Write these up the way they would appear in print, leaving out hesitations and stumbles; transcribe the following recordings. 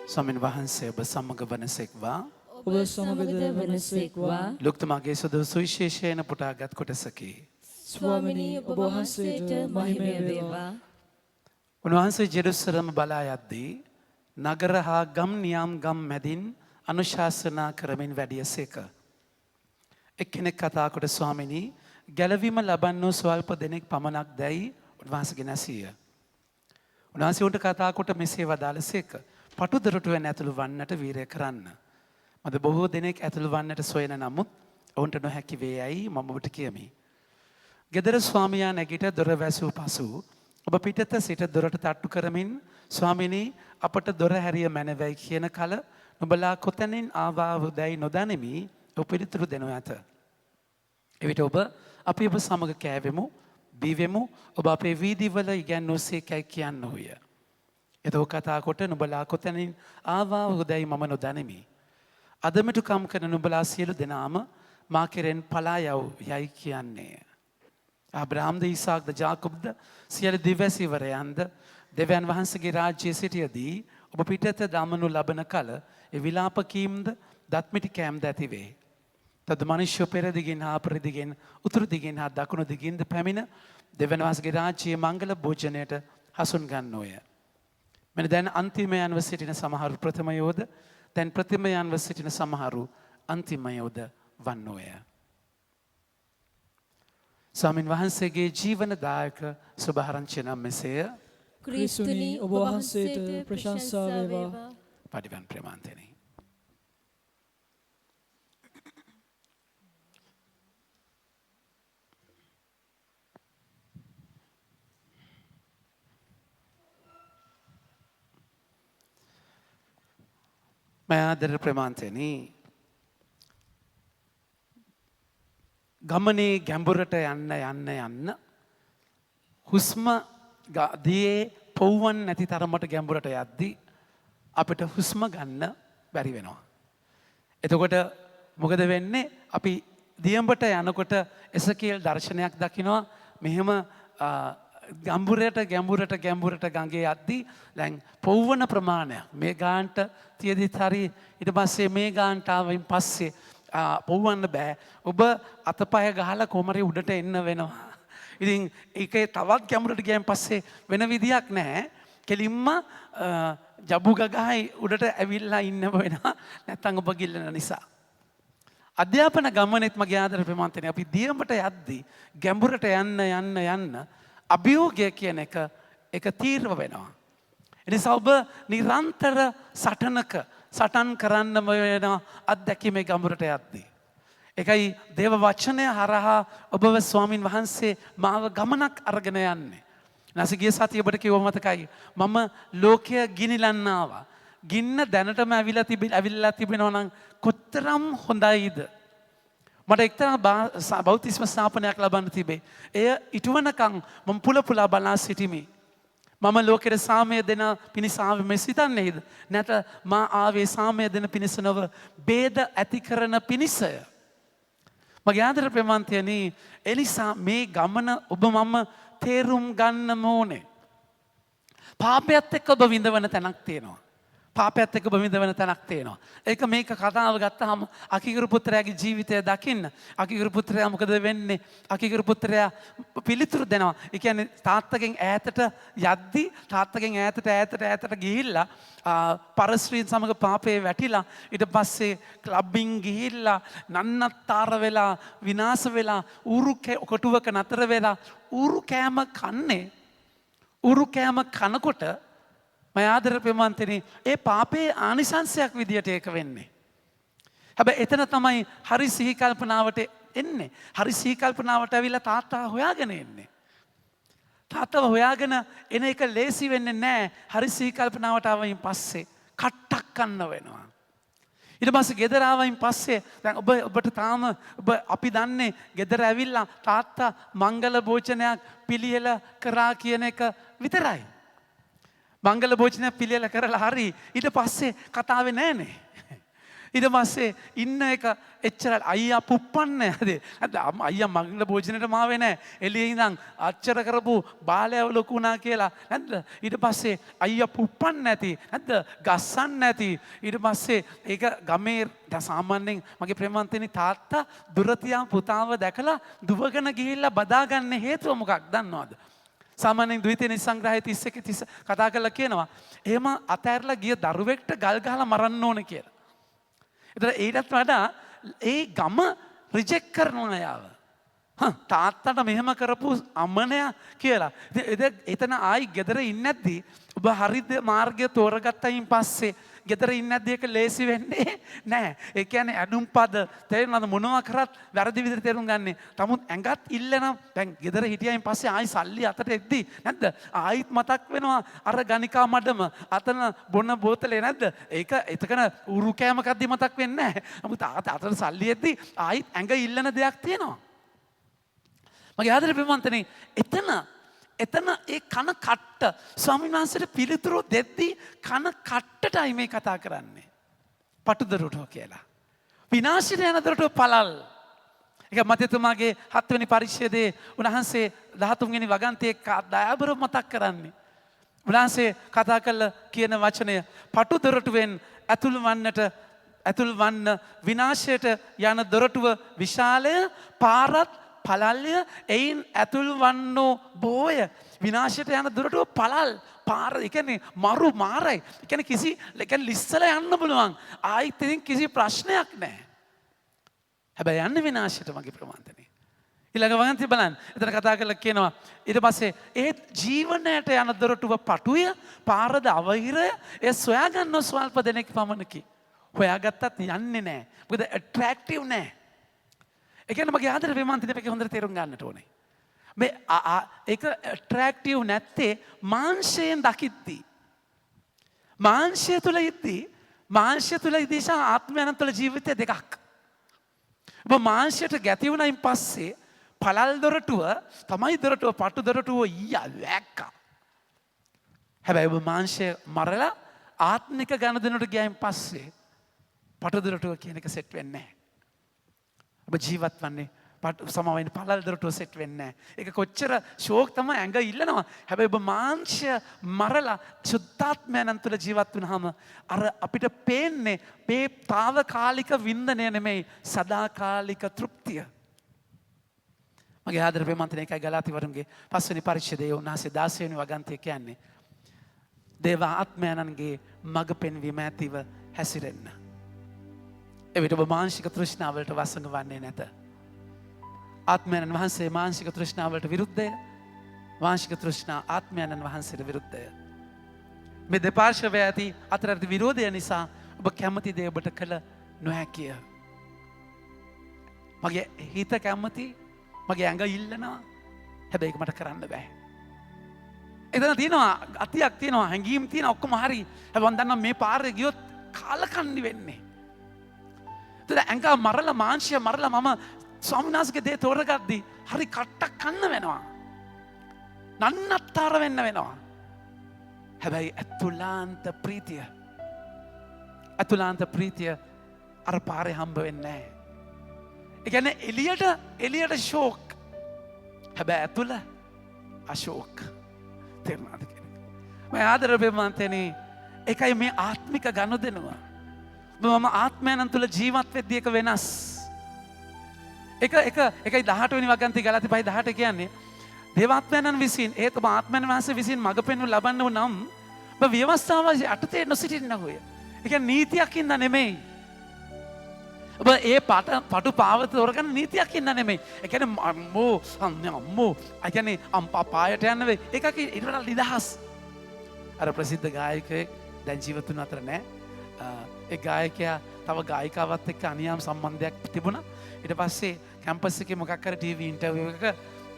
ස්වාමීන් වහන්සේ ඔබ සමග වනසෙක්වා ඔබ සමගද වනසේක්වා. ලුක්තුමාගේ සුදු සුවිශේෂයෙන් පුටාගත් කොටසකි. ස්වාමිනී ඔබ වහන්සේට මහිමය වේවා. උන්වහන්සේ ජෙරුසලම බලා යද්දී නගර හා ගම් නියම් ගම් මැදින් අනුශාසනා කරමින් වැඩියසේක. එක්කෙනෙක් කතා කොට ස්වාමිනී ගැලවීම ලබන්නෝ ස්වල්ප දෙනෙක් පමණක් දැයි උන්වහන්සේගෙන් ඇසීය. උන්වහන්සේ උන්ට කතා කොට මෙසේ වදාළසේක. පටු දොරටුවෙන් ඇතුළු වන්නට වීරය කරන්න. මද බොහෝ දෙනෙක් ඇතුළු වන්නට සොයන නමුත් ඔවුන්ට නොහැකි වේ යයි මම ඔබට කියමි. ගෙදර ස්වාමියා නැගිට දොර වැසූ පසු ඔබ පිටත සිට දොරට තට්ටු කරමින් ස්වාමිනී අපට දොර හැරිය මැනවයි කියන කල නුඹලා කොතැනින් ආවාහුදැයි නොදනිමි ඔබ පිළිතුරු දෙනු ඇත. එවිට ඔබ අපි ඔබ සමග කෑවෙමු බීවෙමු ඔබ අපේ වීදිවල ඉගැන්වූසේ කැයි කියන්නහුය. එතෝ කතා කොට නුඹලා කොතැනින් ආවාහුදැයි මම නොදනිමි. අදමටුකම් කරන නුඹලා සියලු දෙනාම මා කෙරෙන් පලා යව් යයි කියන්නේ. අබ්‍රාම්ද ඊසාක්ද ජාකොබ්ද සියලු දිවැසිවරයන්ද දෙවියන් වහන්සේගේ රාජ්‍යයේ සිටියදී ඔබ පිටත දමනු ලබන කල ඒ විලාප කීම්ද දත්මිටි කෑම්ද ඇතිවේ. තද මනුෂ්‍ය පෙර දිගින් හා අපර දිගින් උතුරු දිගින් හා දකුණු දිගින්ද පැමිණ දෙවියන් වහන්සේගේ රාජ්‍යයේ මංගල භෝජනයට හසුන් ගන්නෝය. මෙන්න දැන් අන්තිමයන්ව සිටින සමහරු ප්‍රථමයෝද දැන් ප්‍රථමයන්ව සිටින සමහරු අන්තිමයෝද වන්නෝය. ස්වාමින් වහන්සේගේ ජීවනදායක සුභාරංචිය නම් මෙසේය. ක්‍රිස්තුනි ඔබ වහන්සේට ප්‍රශංසා වේවා. පඩිවන් ප්‍රේමාන්තෙනි. මයාදර ප්‍රමාන්තෙනි ගමනේ ගැඹුරට යන්න හුස්ම දියේ පොව්වන් නැති තරමට ගැඹුරට යද්දී අපිට හුස්ම ගන්න බැරි වෙනවා. එතකොට මොකද වෙන්නේ අපි දියඹට යනකොට එසකේල් දර්ශනයක් දකිනවා මෙහෙම ගැඹුරට ගඟේ යද්දී දැන් පොව්වන ප්‍රමාණයක් මේ ගාන්ට තියදිත් හරි ඊට පස්සේ මේ ගාන්ට ආවයින් පස්සේ පොව්වන්න බෑ. ඔබ අතපය ගහලා කොමරි උඩට එන්න වෙනවා. ඉතින් ඒකේ තවත් ගැඹුරට ගියන් පස්සේ වෙන විදියක් නැහැ. කෙලින්ම ජබු ගගහයි උඩට ඇවිල්ලා ඉන්න වෙනවා. නැත්තම් ඔබ ගිල්ලන නිසා. අධ්‍යාපන ගමනේත් මගේ ආදර ප්‍රමාන්තනේ අපි දියඹට යද්දී ගැඹුරට යන්න අභියෝගය කියන එක තීර්ව වෙනවා. එනිසා ඔබ නිරන්තර සටන් කරන්න වෙන අත්දැකීමේ ගඹුරට යද්දී. එකයි දේව වචනය හරහා ඔබව ස්වාමින් වහන්සේ මාව ගමනක් අරගෙන යන්නේ. නැසගිය සතිය ඔබට කිව්ව මතකයි මම ලෝකය ගිනිලන්න ආවා. ගින්න දැනටම ඇවිල්ලා තිබෙනවා නම් කොතරම් හොඳයිද. මට එක්තරා බෞතිස්ම ස්ථාපනයක් ලබන්න තිබේ. එය ඉටුවනකං මම පුලපුලා බලා සිටිමි. මම ලෝකෙට සාමය දෙන පිණිස ආවේ මේ සිතන්නේද? නැත මා ආවේ සාමය දෙන පිණිස නොව ભેද ඇති කරන පිණිසය. මගේ ආදර ප්‍රේමන්තයනි එනිසා මේ ගමන ඔබ මම තේරුම් ගන්න ඕනේ. පාපයත් එක්ක ඔබ විඳවන තැනක් තියෙනවා. පාපයත් එක්ක ඔබ විඳවන තැනක් තියෙනවා. ඒක මේක කතාව ගත්තාම අකිගුරු පුත්‍රයාගේ ජීවිතය දකින්න. අකිගුරු පුත්‍රයා මොකද වෙන්නේ? අකිගුරු පුත්‍රයා පිළිතුරු දෙනවා. ඒ කියන්නේ තාත්තගෙන් ඈතට යද්දී තාත්තගෙන් ඈතට ගිහිල්ලා පරස්ත්‍රීන් සමග පාපේ වැටිලා ඊට පස්සේ ක්ලබ්බින් ගිහිල්ලා නන්නත්තර වෙලා විනාශ වෙලා ඌරු කොටුවක නතර වෙලා ඌරු කෑම කනකොට මම ආදර ප්‍රේමන්තනි ඒ පාපේ ආනිසංශයක් විදියට ඒක වෙන්නේ. හැබැයි එතන තමයි හරි සිහි කල්පනාවට එන්නේ. හරි සිහි කල්පනාවට ඇවිල්ලා තාත්තා හොයාගෙන එන්නේ. තාත්තව හොයාගෙන එන එක ලේසි වෙන්නේ නැහැ. හරි සිහි කල්පනාවට ආවයින් පස්සේ කට්ටක් කන්න වෙනවා. ඊට පස්සේ ගෙදර ආවයින් පස්සේ දැන් ඔබට තාම අපි දන්නේ ගෙදර ඇවිල්ලා තාත්තා මංගල භෝජනයක් පිළියෙල කරා කියන එක විතරයි. මංගල භෝජනයක් පිළියෙල කරලා හරි ඊට පස්සේ කතාවේ නැහනේ. ඊට පස්සේ ඉන්න එක එච්චර අයියා පුප්පන්නේ නැද්ද? නැත්නම් අයියා මගල භෝජනෙට මාවේ නැහැ. එළියේ ඉඳන් අච්චර කරපු බාලයව ලොකු වුණා කියලා. නැද්ද? ඊට පස්සේ අයියා පුප්පන්නේ නැති. නැද්ද? ගස්සන්නේ නැති. ඊට පස්සේ ඒක ගමේ සාමාන්‍යයෙන් මගේ ප්‍රේමවන්තනි තාත්තා දුරතියා පුතාව දැකලා දුවගෙන ගිහිල්ලා බදාගන්න හේතුව මොකක්ද දන්නවද? සාමාන්‍යයෙන් ද්විතීය සංග්‍රහය 31 කතා කරලා කියනවා එහෙම අතෑරලා ගිය දරුවෙක්ට ගල් ගහලා මරන්න ඕන කියලා. ඒතර ඊටත් වඩා ඒ ගම රිජෙක්ට් කරනවා යාව. තාත්තට මෙහෙම කරපු අමනයා කියලා. එතන ආයි ගෙදර ඉන්නේ නැද්දි ඔබ හරිද මාර්ගය තෝරගත්තයින් පස්සේ ගෙදර ඉන්නේ නැද්දි ඒක ලේසි වෙන්නේ නැහැ. ඒ කියන්නේ ඇඳුම් පද තේරුණාද මොනවා කරත් වැරදි විදිහට තේරුම් ගන්න. තමුත් ඇඟත් ඉල්ලන දැන් ගෙදර හිටියයින් පස්සේ ආයි සල්ලි අතට එද්දි නැද්ද? ආයිත් මතක් වෙනවා අර ගණිකා මඩම අතන බොන බෝතලේ නැද්ද? ඒක එතකන උරු කෑමකක්දී මතක් වෙන්නේ නැහැ. නමුත් අතට සල්ලි එද්දි ආයිත් ඇඟ ඉල්ලන දෙයක් තියෙනවා. මගේ ආදරේ ප්‍රේමවන්තනේ එතන ඒ කන කට්ට ස්වාමීන් වහන්සේට පිළිතුරු දෙද්දී කන කට්ටටයි මේ කතා කරන්නේ. පටුදොරටුව කියලා. විනාශයට යන දොරටුව පළල්. ඒක මතෙතුමාගේ 7 වෙනි පරිච්ඡේදයේ උන්වහන්සේ 13 වෙනි වගන්තියේ දයාබර මතක් කරන්නේ. උන්වහන්සේ කතා කළ කියන වචනය පටුදොරටුවෙන් ඇතුල් වන්න විනාශයට යන දොරටුව විශාලය පාරත් පළල්ය එයින් ඇතුල් වන්නෝ බෝය. විනාශයට යන දුරටුව පළල් පාර ඒ කියන්නේ මරු මාරයි. ඒ කියන්නේ ලිස්සලා යන්න පුළුවන්. ආයිත් ඉතින් කිසි ප්‍රශ්නයක් නැහැ. හැබැයි යන්නේ විනාශයට මගේ ප්‍රමාන්තනේ. ඊළඟ වගන්තිය බලන්න. එතන කතා කරලා කියනවා ඊට පස්සේ ඒ ජීවනයට යන දොරටුව පටුය පාරද අවහිරය ඒ සොයා ගන්න ස්වල්ප දෙනෙක් පමණකි. හොයාගත්තත් යන්නේ නැහැ. මොකද ඇට්‍රැක්ටිව් නැහැ. ඒ කියන්නේ මගේ ආදර ප්‍රේමන්තිනේ මේක හොඳට තේරුම් ගන්නට ඕනේ. මේ ඒක ඇට්‍රැක්ටිව් නැත්තේ මාංශයෙන් දකිද්දී. මාංශය තුල ඉදී ආත්මයන් තුළ ජීවිතය දෙකක්. ඔබ මාංශයට ගැති වුණයින් පස්සේ පළල් දොරටුව තමයි දොරටුව පටු දොරටුව ඊයා වැක්කා. හැබැයි ඔබ මාංශය මරලා ආත්මික ගනුදෙනුට ගියයින් පස්සේ පටු දොරටුව කියන එක සෙට් වෙන්නේ නැහැ. ඔබ ජීවත් වන්නේ සමවෙන් පළල් දොරටුව සෙට් වෙන්නේ නැහැ. ඒක කොච්චර ෂෝක් තමයි ඇඟ ඉල්ලනවා. හැබැයි ඔබ මාංශය මරලා සුද්ධාත්මයන් තුළ ජීවත් වුණාම අර අපිට පේන්නේ මේ తాවකාලික වින්දනය නෙමෙයි සදාකාලික තෘප්තිය. මගේ ආදර ප්‍රේමන්තනේ එකයි ගලාතිවරුන්ගේ 5 වෙනි පරිච්ඡේදයේ උන්වහන්සේ 16 වෙනි වගන්තිය කියන්නේ දේව ආත්මයන්ගේ මඟ පෙන්වීම ඇතිව හැසිරෙන්න. එවිට ඔබ මානසික තෘෂ්ණාවලට වසඟ වන්නේ නැත. ආත්මයන් වහන්සේ මානසික තෘෂ්ණාවලට විරුද්ධය. මානසික තෘෂ්ණා ආත්මයන් වහන්සේට විරුද්ධය. මේ දෙපාර්ශ්වය ඇති අතර ඇති විරෝධය නිසා ඔබ කැමති දේ ඔබට කළ නොහැකිය. මගේ හිත කැමති, මගේ ඇඟ ඉල්ලනවා. හැබැයි ඒක මට කරන්න බෑ. එතන තියෙනවා අතියක් තියෙනවා, හැඟීම් තියෙනවා, ඔක්කොම හරි. හැබැයි මම දන්නවා මේ පාරේ ගියොත් කාලකන්ණි වෙන්නේ. ඇඟ මරලා මාංශය මරලා මම ස්වාමීන් වහන්සේගේ දේ තෝරගද්දී හරි කට්ටක් කන්න වෙනවා. නන්නත්තර වෙන්න වෙනවා. හැබැයි අතුලාන්ත ප්‍රීතිය අර පාරේ හම්බ වෙන්නේ නැහැ. ඒ කියන්නේ එළියට ෂෝක්. හැබැයි ඇතුළ අශෝක්. තේරුණාද කියන්නේ? මම ආදර ප්‍රේමන්තනේ ඒකයි මේ ආත්මික ගනුදෙනුව. මම ආත්මයන් තුළ ජීවත් වෙද්දී එක වෙනස්. එකයි 18 වෙනි වගන්ති ගලාති 5:18 කියන්නේ දේවාත්මයන් විසින් ඒතම ආත්මයන් වහන්සේ විසින් මඟ පෙන්වු ලබන්නව නම් ඔබ ව්‍යවස්ථාව යටතේ නොසිටින්නහොය. ඒ කියන්නේ නීතියක් ඉන්න නෙමෙයි. ඔබ ඒ පටු පාවත තෝරගන්න නීතියක් ඉන්න නෙමෙයි. ඒ කියන්නේ අම්මෝ ඒ කියන්නේ පායට යන්න වෙයි. ඒකක ඊට වඩා නිදහස්. අර ප්‍රසිද්ධ ගායකයෙක් දැන් ජීවත් වුණ අතර නෑ. ඒ ගායකයා තව ගායිකාවත් එක්ක අනියම් සම්බන්ධයක් තිබුණා. ඊට පස්සේ කැම්පස් එකේ මොකක් කර ටීවී ඉන්ටර්විව් එකක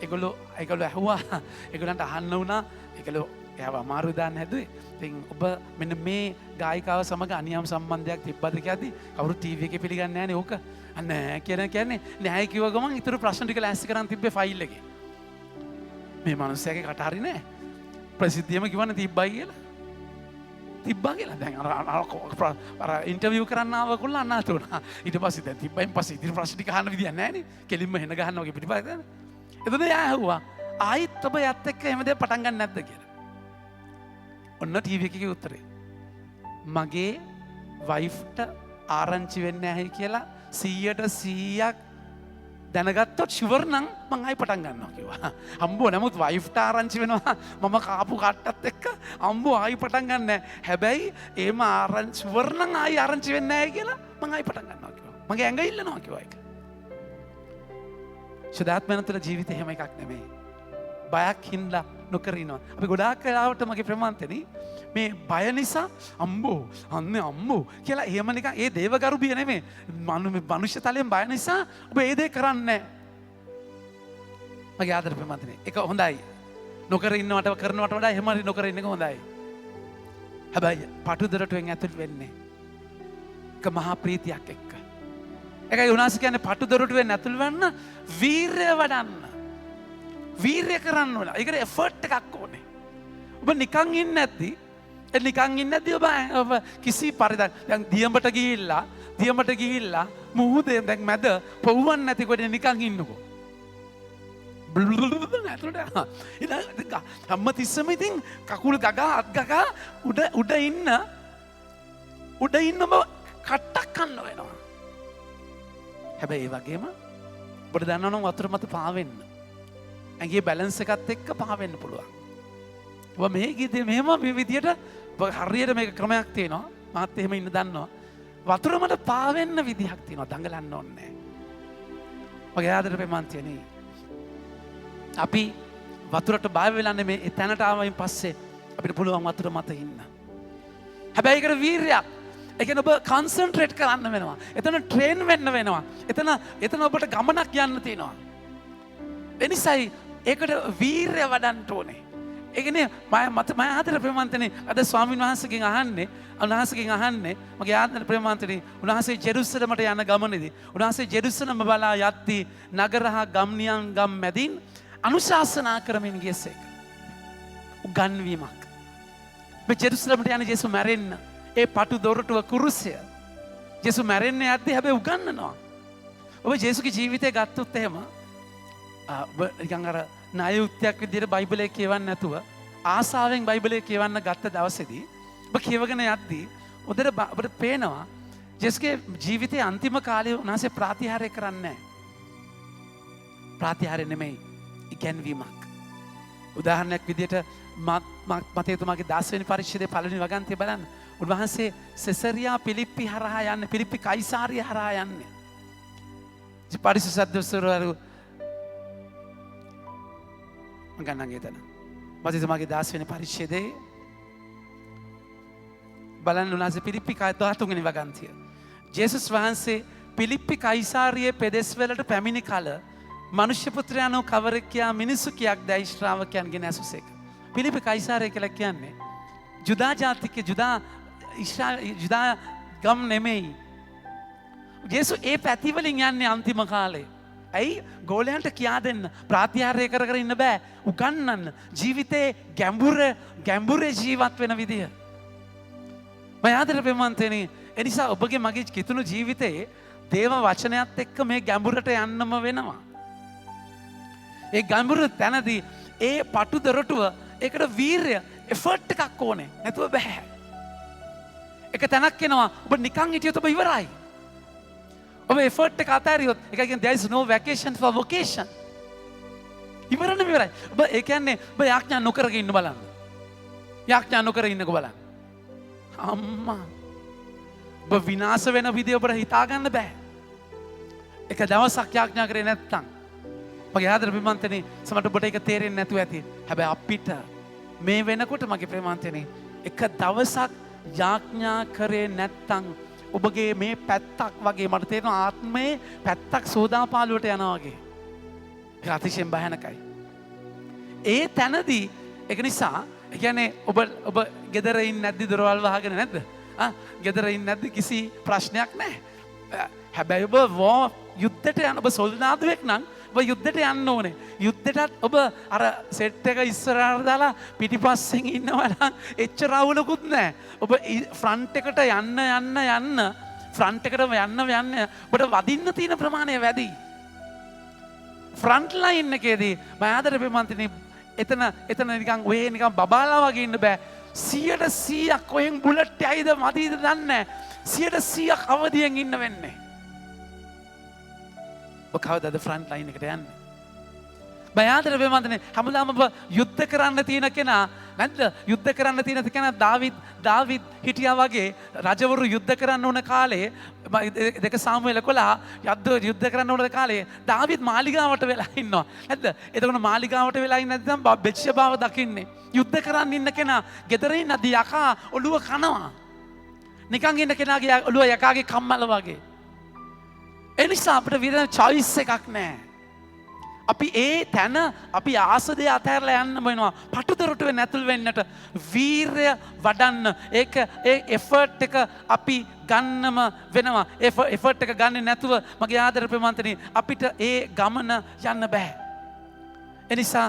ඒගොල්ලෝ ඇහුවා. ඒගොල්ලන්ට අහන්න වුණා. ඒගොල්ලෝ එයාව අමාරු දාන්න හැදුවේ. ඉතින් ඔබ මෙන්න මේ ගායිකාව සමග අනියම් සම්බන්ධයක් තිබ්බද කියද්දි කවුරු ටීවී එකේ පිළිගන්නේ නැහනේ ඕක. නෑ කියන්නේ නැහැ කිව්ව ගමන් ඊටු ප්‍රශ්න ටික ලෑස්ති කරන් තිබ්බේ ෆයිල් එකේ. මේ මිනිස්සයාගේ කට හරි නෑ. ප්‍රසිද්ධියම කිව්වනේ තිබ්බයි කියලා. තිබ්බා කියලා. දැන් අර ඉන්ටර්විව් කරන්න ආව කොල්ල අනාථ වුණා. ඊට පස්සේ දැන් තිබ්බයින් පස්සේ ඉතින් ප්‍රශ්න ටික අහන්න විදියක් නැහැ නේ. කෙලින්ම හෙන ගහනවා වගේ පිටිපස්සෙන්. එතකොට එයා ඇහුවා ආයිත් ඔබ යත් එක්ක එහෙම දෙයක් පටන් ගන්න නැද්ද කියලා. ඔන්න ටීවී එකේ උත්තරේ. මගේ වයිෆ්ට ආරංචි වෙන්නේ නැහැ කියලා 100% දැනගත්තොත් ෂුවර් නම් මං ආයි පටන් ගන්නවා කිව්වා. අම්බෝ නමුත් වයිෆ්ට ආරංචි වෙනවා මම කාපු කට්ටත් එක්ක අම්බෝ ආයි පටන් ගන්න නැහැ. හැබැයි එහෙම ආරංචි ෂුවර් නම් ආයි ආරංචි වෙන්නේ නැහැ කියලා මං ආයි පටන් ගන්නවා කිව්වා. මගේ ඇඟ ඉල්ලනවා කිව්වා ඒක. සදාත්මන තුළ ජීවිතේ එහෙම එකක් නෙමෙයි. බයක් හින්දා නොකර ඉනවා. අපි ගොඩාක් වෙලාවට මගේ ප්‍රමාන්තනේ මේ බය නිසා අම්බෝ අන්නේ අම්මෝ කියලා එහෙම නිකන් ඒ දේවගරුබිය නෙමෙයි. මනුෂ්‍ය තලයෙන් බය නිසා ඔබ ඒ දේ කරන්නේ නැහැ. මගේ ආදර ප්‍රමාන්තනේ ඒක හොඳයි. නොකර ඉන්නවට කරනවට වඩා එහෙම හරි නොකර ඉන්න එක හොඳයි. හැබැයි පටුදරටුවෙන් ඇතුල් වෙන්නේ එක මහා ප්‍රීතියක් එක්ක. ඒකයි උනාස කියන්නේ පටුදරටුවෙන් ඇතුල් වෙන්න වීරය වඩන්න. වීරය කරන්න ඕන. ඒකට එෆර්ට් එකක් ඕනේ. ඔබ නිකන් ඉන්නේ නැද්දි නිකන් ඉන්නේ නැද්දි ඔබ කිසි පරිදක් දැන් දියඹට ගිහිල්ලා මුහුදේ දැන් මැද පොව්වන් නැති කොට නිකන් ඉන්නකෝ. හැම තිස්සම ඉතින් කකුල් ගගා අත් ගගා උඩ ඉන්න ඔබ කට්ටක් කන්න වෙනවා. හැබැයි ඒ වගේම ඔබට දන්නවනම් වතුර මත පාවෙන්න ඇගේ බැලන්ස් එකත් එක්ක පාවෙන්න පුළුවන්. ඔබ මේ ගීතේ මෙහෙම මේ විදියට හරියට මේක ක්‍රමයක් තියෙනවා. මාත් එහෙම ඉන්න දන්නවා. වතුර මත පාවෙන්න විදිහක් තියෙනවා. දඟලන්න ඕනේ. මගේ ආදර ප්‍රේමන්තියනේ. අපි වතුරට බය වෙලා නෙමේ ඒ තැනට ආවයින් පස්සේ අපිට පුළුවන් වතුර මත ඉන්න. හැබැයි ඒකට වීරයක්. ඒ කියන්නේ ඔබ කන්සන්ට්‍රේට් කරන්න වෙනවා. එතන ට්‍රේන් වෙන්න වෙනවා. එතන ඔබට ගමනක් යන්න තියෙනවා. එනිසායි ඒකට වීරය වඩන්න ඕනේ. ඒ කියන්නේ මම ආදර ප්‍රේමන්තනේ අද ස්වාමීන් වහන්සේගෙන් අහන්නේ මගේ ආදර ප්‍රේමන්තනේ උන්වහන්සේ ජෙරුසලමට යන ගමනේදී උන්වහන්සේ ජෙරුසලම බලා යද්දී නගරහ ගම්නියන් ගම් මැදින් අනුශාසනා කරමින් ගියසේක. උගන්වීමක්. මේ ජෙරුසලමට යන ජේසුස් මැරෙන්න ඒ පටු දොරටුව කුරුසය ජේසුස් මැරෙන්න යද්දී හැබැයි උගන්වනවා. ඔබ ජේසුගේ ජීවිතය ගත්තොත් එහෙම නිකන් අර ණය උත්‍යක් විදිහට බයිබලයේ කියවන්න නැතුව ආසාවෙන් බයිබලයේ කියවන්න ගත්ත දවසේදී ඔබ කියවගෙන යද්දී ඔබට පේනවා ජේසුගේ ජීවිතයේ අන්තිම කාලේ උන්වහන්සේ ප්‍රාතිහාර්ය කරන්නේ නැහැ. ප්‍රාතිහාර්ය නෙමෙයි ඉගැන්වීමක්. උදාහරණයක් විදිහට මතේතුමාගේ 10 වෙනි පරිච්ඡේදයේ පළවෙනි වගන්තිය බලන්න. උන්වහන්සේ සෙසරියා පිලිප්පි හරහා යන්නේ පිලිප්පි කයිසාරිය හරහා යන්නේ. පරිසුසද්දවරු ගන්නගේ තන. මතේතුමාගේ 10 වෙනි පරිච්ඡේදයේ බලන්න උන්වහන්සේ පිලිප්පි 13 වෙනි වගන්තිය. ජේසුස් වහන්සේ පිලිප්පි කයිසාරියේ පෙදෙස් වලට පැමිණි කල මනුෂ්‍ය පුත්‍රයාණෝ කවරෙක් කියා මිනිසු කියක් දැයි ශ්‍රාවකයන්ගෙන් ඇසුසේක. පිලිප්පි කයිසාරිය කියලා කියන්නේ ජුදා ජාතික ජුදා ගම් නෙමෙයි. ජේසුස් ඒ පැතිවලින් යන්නේ අන්තිම කාලේ. ඇයි ගෝලයන්ට කියා දෙන්න ප්‍රාතිහාර්ය කර ඉන්න බෑ. උගන්නන්න ජීවිතේ ගැඹුරේ ජීවත් වෙන විදිය. මම ආදර ප්‍රේමන්තනේ එනිසා ඔබගේ මගේ කිතුණු ජීවිතයේ දේව වචනයත් එක්ක මේ ගැඹුරට යන්නම වෙනවා. ඒ ගැඹුර තැනදී ඒ පටු දොරටුව ඒකට වීරය එෆර්ට් එකක් ඕනේ. නැතුව බෑ. එක තැනක් එනවා ඔබ නිකන් හිටියොත් ඔබ ඉවරයි. ඔබ එෆර්ට් එක අතහැරියොත් ඒක කියන්නේ there is no vacation for vocation. ඉවරනේ ඉවරයි. ඔබ ඒ කියන්නේ ඔබ යාඥා නොකරගෙන ඉන්න බලන්න. යාඥා නොකර ඉන්නකෝ බලන්න. අම්මා ඔබ විනාශ වෙන විදිය ඔබට හිතා ගන්න බෑ. එක දවසක් යාඥා කරේ නැත්තම් මගේ ආදර ප්‍රේමන්තනේ සමහරට ඔබට ඒක තේරෙන්නේ නැතුව ඇති. හැබැයි අපිට මේ වෙනකොට මගේ ප්‍රේමන්තනේ එක දවසක් යාඥා කරේ නැත්තම් ඔබගේ මේ පැත්තක් වගේ මට තේරෙනවා ආත්මයේ පැත්තක් සෝදාපාලුවට යනවා වගේ. ඒක අතිශයින් භයානකයි. ඒ තැනදී ඒක නිසා ඒ කියන්නේ ඔබ ගෙදර ඉන්නේ නැද්ද දොරවල් වහගෙන නැද්ද? ගෙදර ඉන්නේ නැද්ද කිසි ප්‍රශ්නයක් නැහැ. හැබැයි ඔබ යුද්ධයට යන ඔබ සොල්දාදුවෙක් නම් ඔබ ඔබ යුද්ධයට යන්න ඕනේ. යුද්ධයටත් ඔබ අර සෙට් එක ඉස්සරහට දාලා පිටිපස්සෙන් ඉන්නවා නම් එච්චර අවුලකුත් නැහැ. ඔබ ෆ්‍රන්ට් එකට යන්න ෆ්‍රන්ට් එකටම යන්න ඔබට වදින්න තියෙන ප්‍රමාණය වැඩි. ෆ්‍රන්ට් ලයින් එකේදී මම ආදරේ ප්‍රමාන්තිනේ එතන නිකන් ඔය නිකන් බබාලා වගේ ඉන්න බෑ. 100% කොහෙන් බුලට් යයිද මදීද දන්නේ නැහැ. 100% අවදියෙන් ඉන්න වෙන්නේ. ඔබ කවදාද ෆ්‍රන්ට් ලයින් එකට යන්නේ? බයාදර වෙමන්දනේ හැමදාම ඔබ යුද්ධ කරන්න තියෙන කෙනා නැද්ද? යුද්ධ කරන්න තියෙන කෙනා දාවිද් හිටියා වගේ රජවරු යුද්ධ කරන්න ඕන කාලේ 2 සාමුවෙල් 11 යුද්ධ කරන්න ඕන කාලේ දාවිද් මාලිගාවට වෙලා ඉන්නවා. නැද්ද? එතකොට මාලිගාවට වෙලා ඉන්නේ නැත්නම් බෙත්ෂෙබාව දකින්නේ. යුද්ධ කරන්න ඉන්න කෙනා ගෙදර ඉන්නදී යකා ඔළුව කනවා. නිකන් ඉන්න කෙනාගේ ඔළුව යකාගේ කම්මල වගේ. ඒ නිසා අපිට විතර choice එකක් නැහැ. අපි ඒ තැන අපි ආසදේ අතහැරලා යන්න වෙනවා. පටුදරටුවේ නැතුල් වෙන්නට වීරය වඩන්න. ඒ එෆර්ට් එක අපි ගන්නම වෙනවා. එෆර්ට් එක ගන්නේ නැතුව මගේ ආදර ප්‍රමාන්තනි අපිට ඒ ගමන යන්න බෑ. ඒ නිසා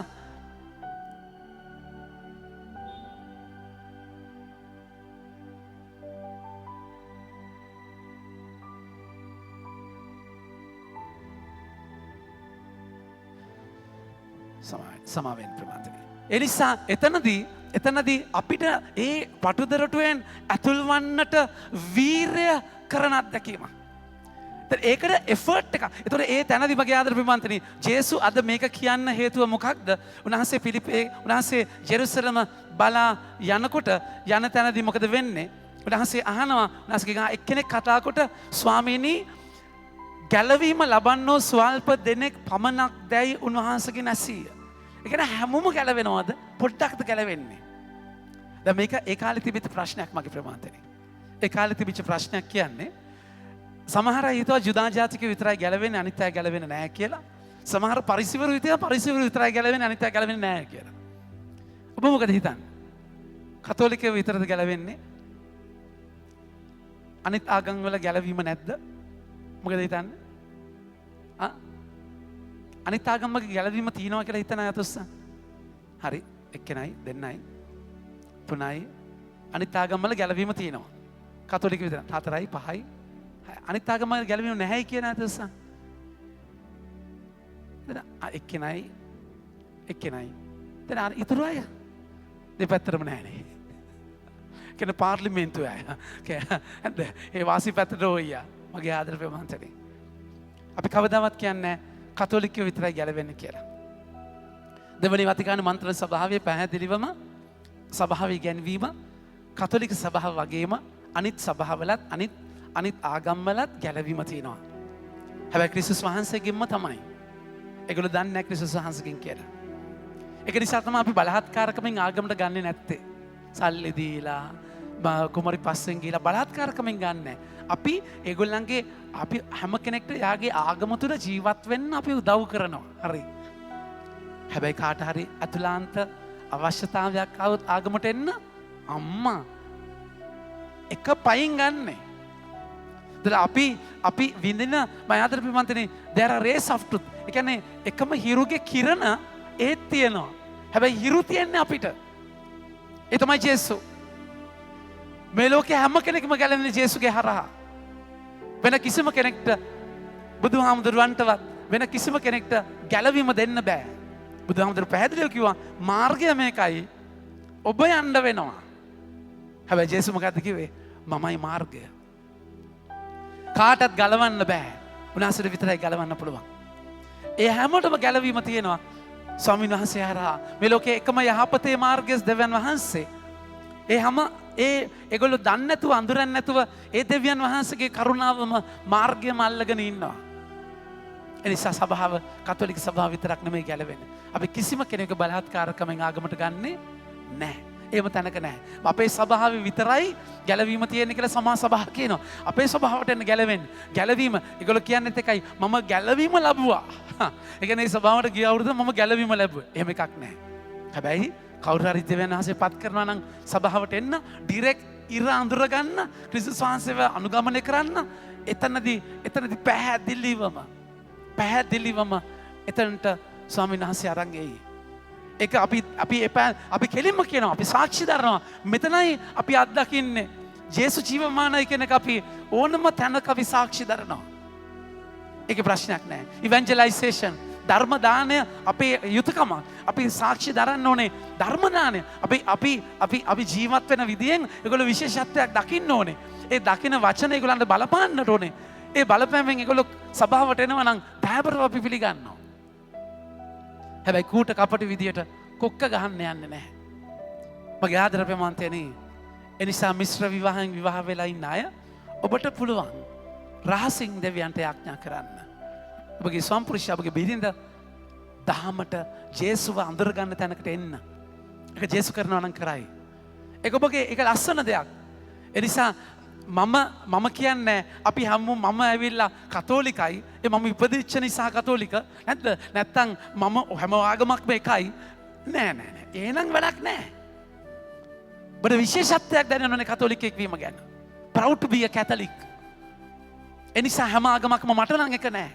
සමාවෙන් ප්‍රමාන්තනය. එනිසා එතනදී අපිට ඒ පටුදරටුවෙන් ඇතුල්වන්නට වීරය කරන අත්දැකීම. ඒකට එෆර්ට් එක. එතකොට ඒ තැනදී මගේ ආදර ප්‍රමාන්තනි ජේසු අද මේක කියන්න හේතුව මොකක්ද? උන්වහන්සේ ජෙරුසලම බලා යනකොට යන තැනදී මොකද වෙන්නේ? උන්වහන්සේ අහනවා උන්වහන්සේගේ එක්කෙනෙක් කතා කොට ස්වාමීනි ගැලවීම ලබන්නෝ ස්වල්ප දෙනෙක් පමණක් දැයි උන්වහන්සේගෙන් ඇසීය. ඒ කියන්නේ හැමෝම ගැලවෙනවද? පොඩ්ඩක්ද ගැලවෙන්නේ? දැන් මේක ඒ කාලේ තිබිච්ච ප්‍රශ්නයක් මගේ ප්‍රමාන්තනේ. ඒ කාලේ තිබිච්ච ප්‍රශ්නයක් කියන්නේ සමහර අය හිතුවා ජුදා ජාතිකයෝ විතරයි ගැලවෙන්නේ අනිත් අය ගැලවෙන්නේ නැහැ කියලා. සමහර පරිසිවරු හිතුවා පරිසිවරු විතරයි ගැලවෙන්නේ අනිත් අය ගැලවෙන්නේ නැහැ කියලා. ඔබ මොකද හිතන්නේ? කතෝලිකයෝ විතරද ගැලවෙන්නේ? අනිත් ආගම් වල ගැලවීම නැද්ද? මොකද හිතන්නේ? අනිත් ආගම්වලගේ ගැලවීම තියෙනවා කියලා හිතන අය අතොස්ස. හරි. එක්කෙනයි, දෙන්නයි, තුනයි අනිත් ආගම්වල ගැලවීම තියෙනවා. කතෝලික විතර 4යි, 5යි. අනිත් ආගම්වල ගැලවීම නැහැයි කියන අය අතොස්ස. එක්කෙනයි. දැන් ඉතුරු අය දෙපැත්තටම නැහැනේ. කියන පාර්ලිමේන්තුවේ අය. ඒ වාසි පැත්තට ඔයියා. මගේ ආදර ප්‍රමාන්තනේ. අපි කවදාවත් කියන්නේ කතෝලිකයෝ විතරයි ගැලවෙන්නේ කියලා. දෙවනි වතිකාන මන්ත්‍රණ සභාවේ පැහැදිලිවම සභාවේ ගැන්වීම කතෝලික සභාව වගේම අනිත් සභාවලත් අනිත් ආගම්වලත් ගැලවීම තියෙනවා. හැබැයි ක්‍රිස්තුස් වහන්සේගෙන්ම තමයි. ඒගොල්ලෝ දන්නේ නැහැ ක්‍රිස්තුස් වහන්සේගෙන් කියලා. ඒක නිසා තමයි අපි බලහත්කාරකමින් ආගමට ගන්නෙ නැත්තේ. සල්ලි දීලා කුමරි පස්සෙන් ගිහලා බලහත්කාරකමින් ගන්නෑ. අපි ඒගොල්ලන්ගේ අපි හැම කෙනෙක්ට යාගේ ආගම තුළ ජීවත් වෙන්න අපි උදව් කරනවා. හරි. හැබැයි කාට හරි අතුලාන්ත අවශ්‍යතාවයක් આવුත් ආගමට එන්න අම්මා එක පයින් ගන්නෑ. අපි විඳින මයාදර පිමන්තනේ there are rays of truth. ඒ කියන්නේ එකම හිරුගේ කිරණ ඒත් තියෙනවා. හැබැයි හිරු තියන්නේ අපිට. ඒ තමයි ජේසු. මේ ලෝකේ හැම කෙනෙක්ම ගැලවෙන්නේ ජේසුගේ හරහා. වෙන කිසිම කෙනෙක්ට බුදුහාමුදුරුවන්ටවත් වෙන කිසිම කෙනෙක්ට ගැලවීම දෙන්න බෑ. බුදුහාමුදුරුවෝ පැහැදිලිව කිව්වා මාර්ගය මේකයි. ඔබ යන්න වෙනවා. හැබැයි ජේසු මොකද්ද කිව්වේ? මමයි මාර්ගය. කාටවත් ගලවන්න බෑ. උන්වහන්සේට විතරයි ගලවන්න පුළුවන්. ඒ හැමෝටම ගැලවීම තියෙනවා ස්වාමීන් වහන්සේ හරහා. මේ ලෝකේ එකම යහපතේ මාර්ගය දෙවියන් වහන්සේ. ඒගොල්ලෝ දන්නේ නැතුව අඳුරන්නේ නැතුව ඒ දෙවියන් වහන්සේගේ කරුණාවම මාර්ගයම අල්ලගෙන ඉන්නවා. ඒ නිසා සභාව කතෝලික සභාව විතරක් නෙමෙයි ගැලවෙන්නේ. අපි කිසිම කෙනෙකුගේ බලහත්කාරකමෙන් ආගමට ගන්නෙ නැහැ. එහෙම තැනක නැහැ. අපේ සභාවේ විතරයි ගැලවීම තියෙන්නේ කියලා සමා සභාව කියනවා. අපේ සභාවට එන්න ගැලවෙන්න. ගැලවීම ඒගොල්ලෝ කියන්නේත් එකයි මම ගැලවීම ලැබුවා. ඒ කියන්නේ සභාවට ගිය අවුරුද්ද මම ගැලවීම ලැබුවා. එහෙම එකක් නැහැ. හැබැයි කවුරු හරි දෙවියන් වහන්සේ පත් කරනවා නම් සභාවට එන්න ඩිරෙක්ට් ඉර අඳුර ගන්න ක්‍රිස්තුස් වහන්සේව අනුගමනය කරන්න එතනදී පැහැදිලිවම එතනට ස්වාමීන් වහන්සේ අරන් එයි. ඒක අපි කෙලින්ම කියනවා අපි සාක්ෂි දරනවා මෙතනයි අපි අත්දකින්නේ ජේසු ජීවමානයි කියන එක අපි ඕනම තැනක අපි සාක්ෂි දරනවා. ඒක ප්‍රශ්නයක් නෑ. ඉවැන්ජලයිසේෂන් ධර්ම දානය අපේ යුතුයකම. අපි සාක්ෂි දරන්න ඕනේ ධර්ම දානය. අපි ජීවත් වෙන විදියෙන් ඒගොල්ලෝ විශේෂත්වයක් දකින්න ඕනේ. ඒ දකින වචන ඒගොල්ලන්ට බලපාන්නට ඕනේ. ඒ බලපෑමෙන් ඒගොල්ලෝ සභාවට එනවා නම් දහබරව අපි පිළිගන්නවා. හැබැයි කූට කපටි විදියට කොක්ක ගහන්න යන්නේ නැහැ. මගේ ආදර ප්‍රේමන්තයනි, එනිසා මිශ්‍ර විවාහයෙන් විවාහ වෙලා ඉන්න අය ඔබට පුළුවන් රහසින් දෙවියන්ට යාඥා කරන්න. ඔබගේ ස්වම්පුරුෂයා ඔබගේ බිරිඳ දහමට ජේසුව අඳුරගන්න තැනකට එන්න. ඒක ජේසු කරනවා නම් කරයි. ඒක ඔබගේ ඒක ලස්සන දෙයක්. එනිසා මම කියන්නේ අපි හැමෝම මම ඇවිල්ලා කතෝලිකයි. මම ඉපදිච්ච නිසා කතෝලික නැද්ද? නැත්තම් මම හැම ආගමක්ම එකයි. නෑ. එහෙනම් වැඩක් නෑ. ඔබට විශේෂත්වයක් දැනෙන්න ඕනේ කතෝලිකෙක් වීම ගැන. proud to be a Catholic. එනිසා හැම ආගමක්ම මට නම් එක නෑ.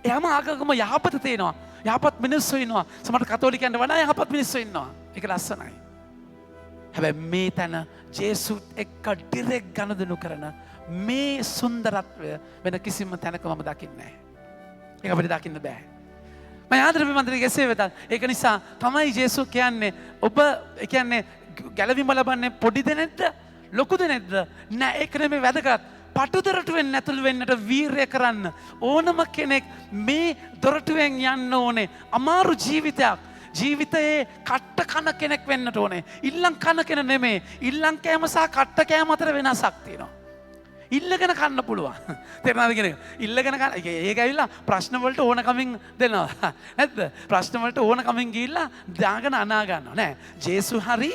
හැම ආගමකම යහපත තියෙනවා. යහපත් මිනිස්සු ඉන්නවා. සමහර කතෝලිකයන්ට වඩා යහපත් මිනිස්සු ඉන්නවා. ඒක ලස්සනයි. හැබැයි මේ තැන ජේසුත් එක්ක ඩිරෙක්ට් ගනුදෙනු කරන මේ සුන්දරත්වය වෙන කිසිම තැනක මම දකින්නේ නැහැ. ඒක අපිට දකින්න බෑ. මම ආදරේ මන්ත්‍රී කෙසේ වෙතත් ඒක නිසා තමයි ජේසු කියන්නේ ඔබ කියන්නේ ගැලවීම ලබන්නේ පොඩි දෙනෙක්ද ලොකු දෙනෙක්ද නෑ ඒක නෙමෙයි වැදගත්. පටු දොරටුවෙන් ඇතුළු වෙන්නට වීරය කරන්න ඕනම කෙනෙක් මේ දොරටුවෙන් යන්න ඕනේ. අමාරු ජීවිතයක්. ජීවිතයේ කට්ට කන කෙනෙක් වෙන්නට ඕනේ. ඉල්ලම් කන කෙන නෙමේ. ඉල්ලම් කෑම සහ කට්ට කෑම අතර වෙනසක් තියෙනවා. ඉල්ලගෙන කන්න පුළුවන්. තේරෙනවද කියන එක? ඉල්ලගෙන කන්න. ඒක ඇවිල්ලා ප්‍රශ්න වලට ඕන කමින් දෙනවා. නැද්ද? ප්‍රශ්න වලට ඕන කමින් ගිහිල්ලා දාගෙන අනා ගන්නවා. නෑ. ජේසු හරි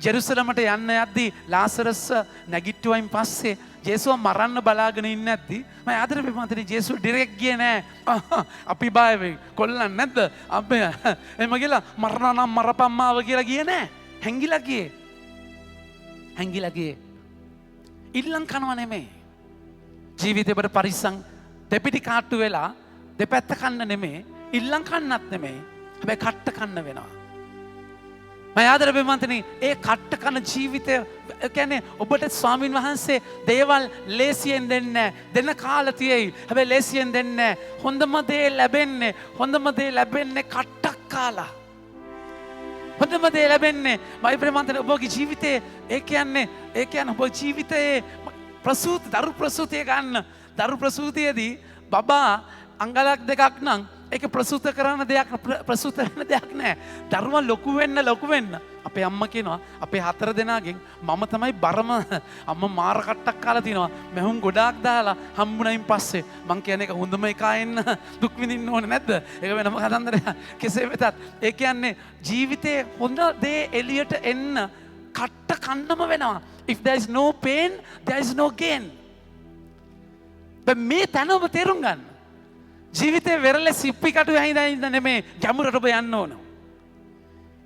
ජෙරුසලමට යන්න යද්දී ලාසරස් නැගිට්ටුවයින් පස්සේ ජේසුව මරන්න බලාගෙන ඉන්නේ නැද්දි මම ආදරේ පිටමන්තරි ජේසු ඩිරෙක්ට් ගියේ නෑ. අපි බය වෙයි. කොල්ලන් නැද්ද? අපි එම ගිහලා මරනවා නම් මරපම්මාව කියලා ගියේ නෑ. හැංගිලා ගියේ. ඉල්ලම් කනවා නෙමෙයි. ජීවිතේට පරිස්සම් දෙපිටි කාට්ටු වෙලා දෙපැත්ත කන්න නෙමෙයි. ඉල්ලම් කන්නත් නෙමෙයි. හැබැයි කට්ට කන්න වෙනවා. මම ආදර බෙමන්තනි ඒ කට්ට කන ජීවිතය කියන්නේ ඔබට ස්වාමින් වහන්සේ දේවල් ලේසියෙන් දෙන්නේ දෙන කාල තියෙයි. හැබැයි ලේසියෙන් දෙන්නේ හොඳම දේ ලැබෙන්නේ කට්ටක් කාලා. හොඳම දේ ලැබෙන්නේ මයි ප්‍රේමන්තනි ඔබගේ ජීවිතේ ඒ කියන්නේ ඔබ ජීවිතයේ දරු ප්‍රසූතිය ගන්න. දරු ප්‍රසූතියේදී බබා අංගලක් දෙකක් නම් ඒක ප්‍රසූත කරන දෙයක් ප්‍රසූත වෙන දෙයක් නෑ. දරුවා ලොකු වෙන්න අපේ අම්මා කියනවා අපේ 4 දෙනාගෙන් මම තමයි බරම අම්මා මාර කට්ටක් කාලා තිනවා. මැහුම් ගොඩාක් දාලා හම්බුනයින් පස්සේ මං කියන්නේ ඒක හොඳම එකා එන්න දුක් විඳින්න ඕනේ නැද්ද? ඒක වෙනම කතන්දරයක්. කෙසේ වෙතත් ඒ කියන්නේ ජීවිතේ හොඳ දේ එළියට එන්න කට්ට කන්නම වෙනවා. If there is no pain there is no gain. මේ තැන ඔබ තේරුම් ගන්න. ජීවිතේ වෙරළ සිප්පි කටු ඇහිඳ නෙමේ ගැඹුරට ඔබ යන්න ඕන.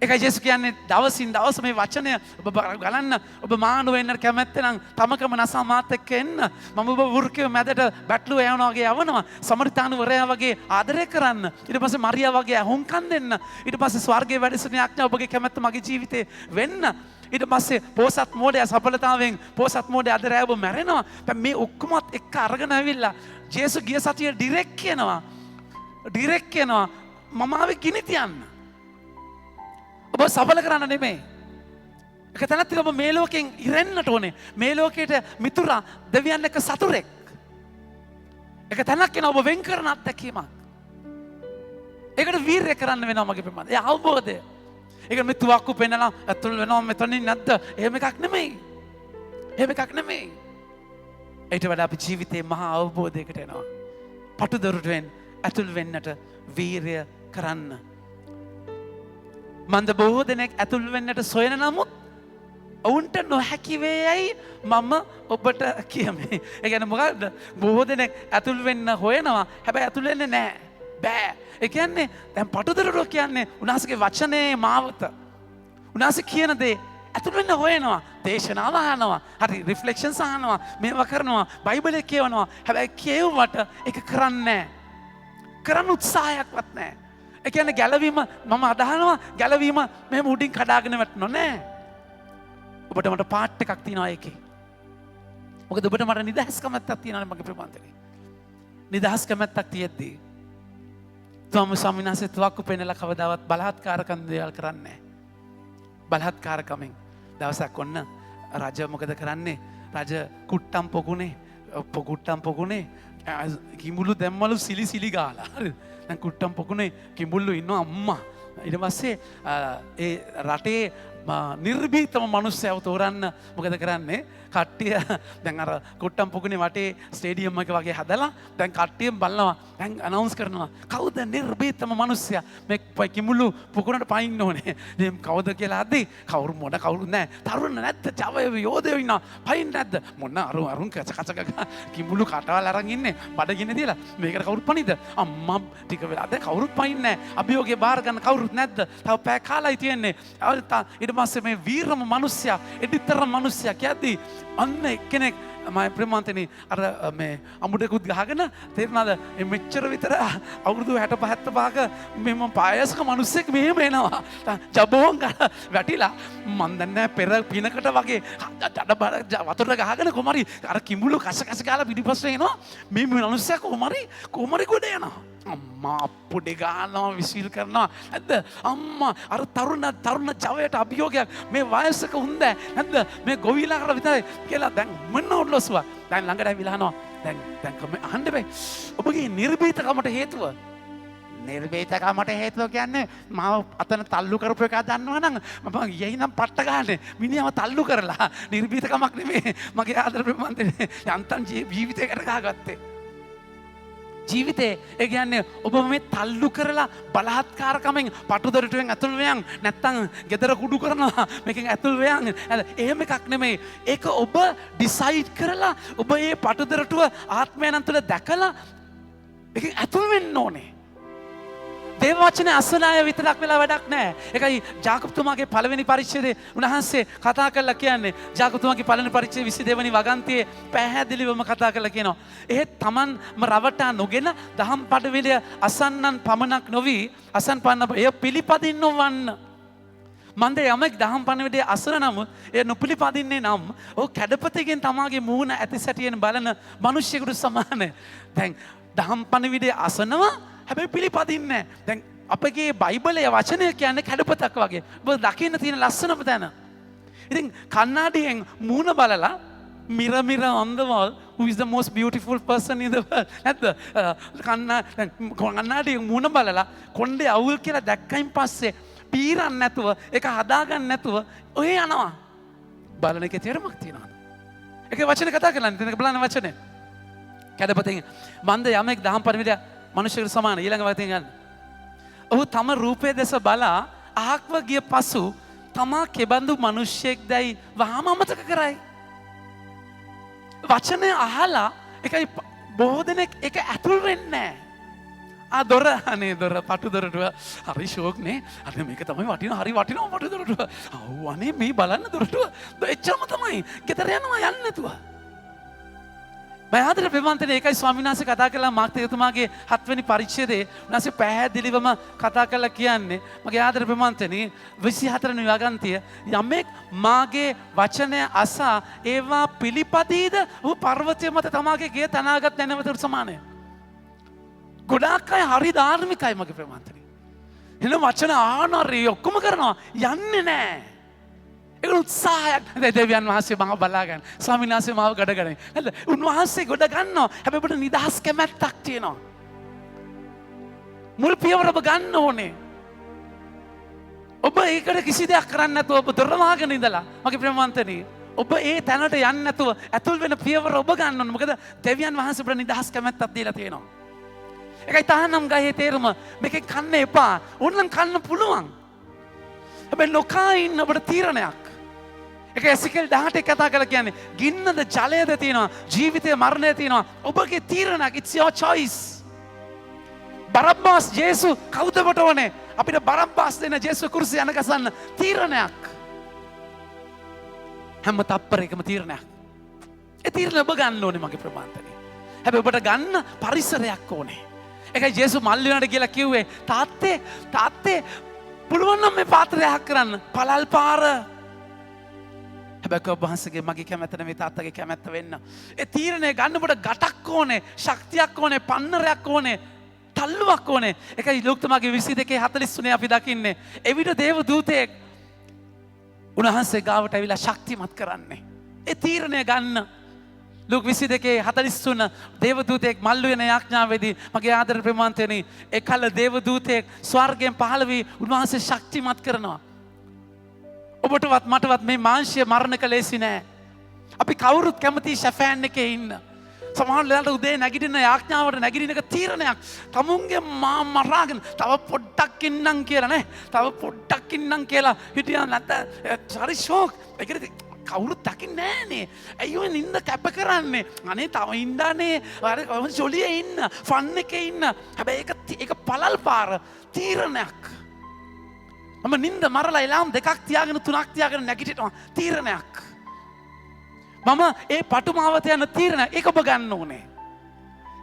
ඒකයි ජේසු කියන්නේ දවසින් දවස මේ වචනය ඔබ ගලන්න ඔබ මානව වෙන්න කැමැත්තේ නම් තමකම නසා මාත් එක්ක එන්න. මම ඔබ වෘකේ මැදට බැටළුව යවනවා වගේ යවනවා. සමරිතානුවරයා වගේ ආදරය කරන්න. ඊට පස්සේ මරියා වගේ අහුම්කම් දෙන්න. ඊට පස්සේ ස්වර්ගයේ වැඩසෙන යාඥා ඔබගේ කැමැත්ත මගේ ජීවිතේ වෙන්න. ඊට පස්සේ පෝසත් මෝඩයා සඵලතාවෙන් පෝසත් මෝඩයා අද රැව මැරෙනවා. මේ ඔක්කොමත් එක්ක අරගෙන ඇවිල්ලා ජේසු ගිය සතියේ ඩිරෙක්ට් කියනවා මම ආවේ ගිනි තියන්න. ඔබ සඵල කරන්න නෙමෙයි. ඒක තනත් ඔබ මේ ලෝකෙන් ඉරෙන්නට ඕනේ. මේ ලෝකෙට මිතුරා දෙවියන් එක්ක සතුරෙක්. ඒක තනක් කියන ඔබ වෙන් කරන අත්දැකීමක්. ඒකට වීරය කරන්න වෙනවා මගේ ප්‍රමාද. ඒ අවබෝධය. ඒක මේ තුවක්කු පෙන්නලා ඇතුල් වෙනවා මෙතනින් නැද්ද? එහෙම එකක් නෙමෙයි. ඊට වඩා අපි ජීවිතේ මහා අවබෝධයකට එනවා. පටු දොරටුවෙන් ඇතුල් වෙන්නට වීරය කරන්න. මන්ද බොහෝ දෙනෙක් ඇතුල් වෙන්නට සොයන නමුත් ඔවුන්ට නොහැකි වේයයි මම ඔබට කියමි. ඒ කියන්නේ මොකද්ද? බොහෝ දෙනෙක් ඇතුල් වෙන්න හොයනවා. හැබැයි ඇතුල් වෙන්නේ නැහැ. බෑ. ඒ කියන්නේ දැන් පටු දොරටුව කියන්නේ උන්වහන්සේගේ වචනේ මාවත. උන්වහන්සේ කියන දේ ඇතුල් වෙන්න හොයනවා. දේශනාව අහනවා. හරි රිෆ්ලෙක්ෂන්ස් අහනවා. මේවා කරනවා. බයිබලයේ කියවනවා. හැබැයි කියවුවට ඒක කරන්නේ නැහැ. කරන්න උත්සාහයක්වත් නැහැ. ඒ කියන්නේ ගැලවීම මම අදහනවා ගැලවීම මෙහෙම උඩින් කඩාගෙන වැටෙනව නෑ. ඔබට මට පාට් එකක් තියෙනවා ඒකේ. මොකද ඔබට මට නිදහස් කැමැත්තක් තියෙනවා මගේ ප්‍රමාන්තනේ. නිදහස් කැමැත්තක් තියෙද්දී තම ස්වාමිනාසේ තුවක්කු පෙන්නලා කවදාවත් බලහත්කාරකම් දේවල් කරන්නේ නැහැ. බලහත්කාරකමෙන් දවසක් ඔන්න රජ මොකද කරන්නේ? රජ කුට්ටම් පොකුනේ කිඹුලු දැම්මලු සිලි ගාලා. හරිද? දැන් කුට්ටම් පොකුනේ කිඹුල්ලු ඉන්නවා අම්මා. ඊට පස්සේ ඒ රටේ නිර්භීතම මනුස්සයව තෝරන්න මොකද කරන්නේ? කට්ටිය දැන් අර කුට්ටම් පොකුනේ වටේ ස්ටේඩියම් එක වගේ හදලා දැන් කට්ටියම බලනවා. දැන් අනවුන්ස් කරනවා කවුද නිර්භීතම මනුස්සයා මේ කිඹුල්ලු පොකුණට පයින්න ඕනේ. මේ කවුද කියලා අද්දි කවුරු නැහැ. තරුණ නැද්ද? ජවය යෝධයෝ ඉන්නවා. පයින් නැද්ද? මොන අරුන් කච කිඹුල්ලු කටවල් අරන් ඉන්නේ. බඩගින්න තියලා මේකට කවුරුත් පණිද? අම්මා ටික වෙලාද කවුරුත් පයින් නැහැ. අභියෝගේ බාර ගන්න කවුරුත් නැද්ද? තව පැය කාලයි තියෙන්නේ. ඊට පස්සේ මේ වීරම මිනිස්සයා එඩිතරම මිනිස්සයා කියද්දි අන්න එක්කෙනෙක් මම ප්‍රමාන්තනේ අර මේ අමුඩකුත් ගහගෙන තේරුණාද මෙච්චර විතර අවුරුදු 65 75ක මෙම පායස්ක මිනිස්සෙක් මෙහෙම එනවා ජබෝන් වැටිලා මන් දන්නේ පෙර පිනකට වගේ වතුර ගහගෙන කොමරි අර කිඹුළු කස ගාලා පිටිපස්සේ එනවා මේ මිනිස්සයා කොමරි ගොඩ යනවා අම්මා අප්පුඩේ ගානවා විසිල් කරනවා නැද්ද අම්මා අර තරුණ ජවයට අභියෝගයක් මේ වයසක හුඳ නැද්ද මේ ගොවිලාකට විතරයි කියලා දැන් මොන ඔඩලොස්වා දැන් ළඟට ඇවිල්ලා අහනවා දැන් කම අහන්න බෑ ඔබගේ නිර්භීතකමට හේතුව කියන්නේ මාව අතන තල්ලු කරපු එක දන්නවනම් මම යයි නම් පට්ට ගන්නනේ මිනිහව තල්ලු කරලා නිර්භීතකමක් නෙමෙයි මගේ ආදර ප්‍රමාන්තනේ යන්තම් ජීවිතයකට ගහගත්තේ ජීවිතේ ඒ කියන්නේ ඔබ මේ තල්ලු කරලා බලහත්කාරකමෙන් පටුදොරටුවෙන් ඇතුල් වෙයන් නැත්තම් ගෙදර කුඩු කරනවා මේකෙන් ඇතුල් වෙයන් එහෙම එකක් නෙමෙයි ඒක ඔබ ඩිසයිඩ් කරලා ඔබ මේ පටුදොරටුව ආත්මයන් තුළ දැකලා ඒකෙන් ඇතුල් වෙන්න ඕනේ දේව වචනේ අසන අය විතරක් වෙලා වැඩක් නැහැ. ඒකයි ජාකබ්තුමාගේ පළවෙනි පරිච්ඡේදයේ උන්වහන්සේ කතා කරලා කියන්නේ ජාකබ්තුමාගේ පළවෙනි පරිච්ඡේදයේ 22 වෙනි වගන්තියේ පැහැදිලිවම කතා කරලා කියනවා. එහෙත් Tamanම රවටා නොගෙන දහම් පඩවිලිය අසන්නන් පමණක් නොවි අසන් පන්න එය පිළිපදින්න වන්න. මන්දේ යමෙක් දහම් පණවිඩේ අසන නමුත් එය නොපිළිපදින්නේ නම් ඔහු කැඩපතකින් තමාගේ මූණ ඇති සැටියෙන් බලන මිනිස්සෙකුට සමානයි. දැන් දහම් පණවිඩේ අසනවා හැබැයි පිළිපදින්නේ දැන් අපගේ බයිබලයේ වචනය කියන්නේ කැඩපතක් වගේ. ඔබ දකින්න තියෙන ලස්සනම තැන. ඉතින් කන්නාඩියෙන් මූණ බලලා mirror on the wall who is the most beautiful person in the world. නැද්ද? කන්නාඩියෙන් මූණ බලලා කොණ්ඩේ අවුල් කියලා දැක්කයින් පස්සේ පීරන්න නැතුව ඒක හදාගන්න නැතුව ඔය යනවා. බලන එකේ තේරුමක් තියෙනවා. ඒකේ වචනේ කතා කරලා ඉතින් බලන්න වචනේ. කැඩපතෙන් මන්ද යමෙක් දහම් පරිවිඩ මනුෂ්‍යකට සමාන ඊළඟ වචනේ ගන්න. ඔහු තම රූපයේ දෙස බලා අහක්ව ගිය පසු තමා කෙබඳු මිනිසෙක් දැයි වහාම අමතක කරයි. වචනේ අහලා ඒකයි බොහෝ දෙනෙක් ඒක ඇතුල් වෙන්නේ නැහැ. දොර අනේ දොර පටු දොරටුව හරි ෂෝක් නේ. අනේ මේක තමයි හරි වටිනවා පටු දොරටුව. ඔව් අනේ මේ බලන්න දොරටුව. එච්චරම තමයි. ගෙදර යනවා යන්නේ නැතුව. මම ආදර ප්‍රේමන්තනේ ඒකයි ස්වාමීන් වහන්සේ කතා කළා මාක් තේතුමාගේ 7 වෙනි පරිච්ඡේදයේ උන්වහන්සේ පැහැදිලිවම කතා කළා කියන්නේ මගේ ආදර ප්‍රේමන්තනේ 24 වෙනි වගන්තිය යමෙක් මාගේ වචනය අසා ඒවා පිළිපදීද ඔහු පර්වතය මත තමාගේ ගේ තනාගත් නැනවතට සමානයි. ගොඩාක් අය හරි ධාර්මිකයි මගේ ප්‍රේමන්තනේ. එන වචන ආනරි ඔක්කොම කරනවා යන්නේ නැහැ. ඒක උත්සාහයක්. දෙවියන් වහන්සේ මාව බලාගන්න. ස්වාමීන් වහන්සේ මාව ගඩ ගන්න. නේද? උන්වහන්සේ ගොඩ ගන්නවා. හැබැයි ඔබට නිදහස් කැමැත්තක් තියෙනවා. මුල් පියවර ඔබ ගන්න ඕනේ. ඔබ ඒකට කිසි දෙයක් කරන්නේ නැතුව ඔබ දොර වහගෙන ඉඳලා මගේ ප්‍රේමවන්තනි ඔබ ඒ තැනට යන්නේ නැතුව ඇතුල් වෙන පියවර ඔබ ගන්න ඕනේ. මොකද දෙවියන් වහන්සේ ඔබට නිදහස් කැමැත්තක් දීලා තියෙනවා. ඒකයි තහනම් ගහේ තේරුම මේකෙන් කන්න එපා. ඕනනම් කන්න පුළුවන්. හැබැයි නොකා ඉන්න ඔබට තීරණයක්. ඒක එසිකල් 18 කතා කරලා කියන්නේ ගින්නද ජලයද තියෙනවා ජීවිතය මරණය තියෙනවා ඔබගේ තීරණයක් it's your choice. බරබ්බාස් ජේසු කවුද ඔබට ඕනේ අපිට බරබ්බාස් දෙන ජේසු කුරුසිය යනකසන්න තීරණයක්. හැම තප්පරයකම තීරණයක්. ඒ තීරණ ඔබ ගන්න ඕනේ මගේ ප්‍රමාන්තනේ. හැබැයි ඔබට ගන්න පරිසරයක් ඕනේ. ඒකයි ජේසුස් මල්ලියනට කියලා කිව්වේ තාත්තේ පුළුවන් නම් මේ පාත්‍රය අහක් කරන්න පළල් පාර. හැබැයි ඔබ වහන්සේගේ මගේ කැමැත්ත නෙමෙයි තාත්තගේ කැමැත්ත වෙන්න. ඒ තීරණය ගන්නකොට ගටක් ඕනේ, ශක්තියක් ඕනේ, පන්නරයක් ඕනේ, තල්ලුවක් ඕනේ. ඒකයි ලූක්තමාගේ 22:43 අපි දකින්නේ. එවිට දේව දූතයෙක් උන්වහන්සේ ගාවට ඇවිල්ලා ශක්තිමත් කරන්නේ. ඒ තීරණය ගන්න. ලූක් 22:43 දේවදූතයෙක් මල්ලු වෙන යාඥාවේදී මගේ ආදර ප්‍රේමාන්තයනි එකල දේවදූතයෙක් ස්වර්ගයෙන් පහළ වී උන්වහන්සේ ශක්තිමත් කරනවා. ඔබටවත් මටවත් මේ මාංශය මරණ කලේසි නෑ. අපි කවුරුත් කැමති ෂැෆෑන් එකේ ඉන්න. සමහර වෙලාවට උදේ නැගිටින යාඥාවට නැගිටින එක තීරණයක්. තමුන්ගේ මරාගෙන තව පොඩ්ඩක් ඉන්නම් කියලා නේ. තව පොඩ්ඩක් ඉන්නම් කියලා හිටියා නැත්නම් හරි ෂෝක්. ඒකද කවුරුත් දකින්නේ නෑනේ. ඇයි ඔය නින්ද කැප කරන්නේ? අනේ තව ඉන්නනේ. අර ජොලියේ ඉන්න, ෆන් එකේ ඉන්න. හැබැයි ඒක පළල් පාර තීරණයක්. මම නින්ද මරලා එලාම් 2ක් තියාගෙන 3ක් තියාගෙන නැගිටිනවා තීරණයක්. මම ඒ පටුමාවත යන තීරණ ඒක ඔබ ගන්න ඕනේ.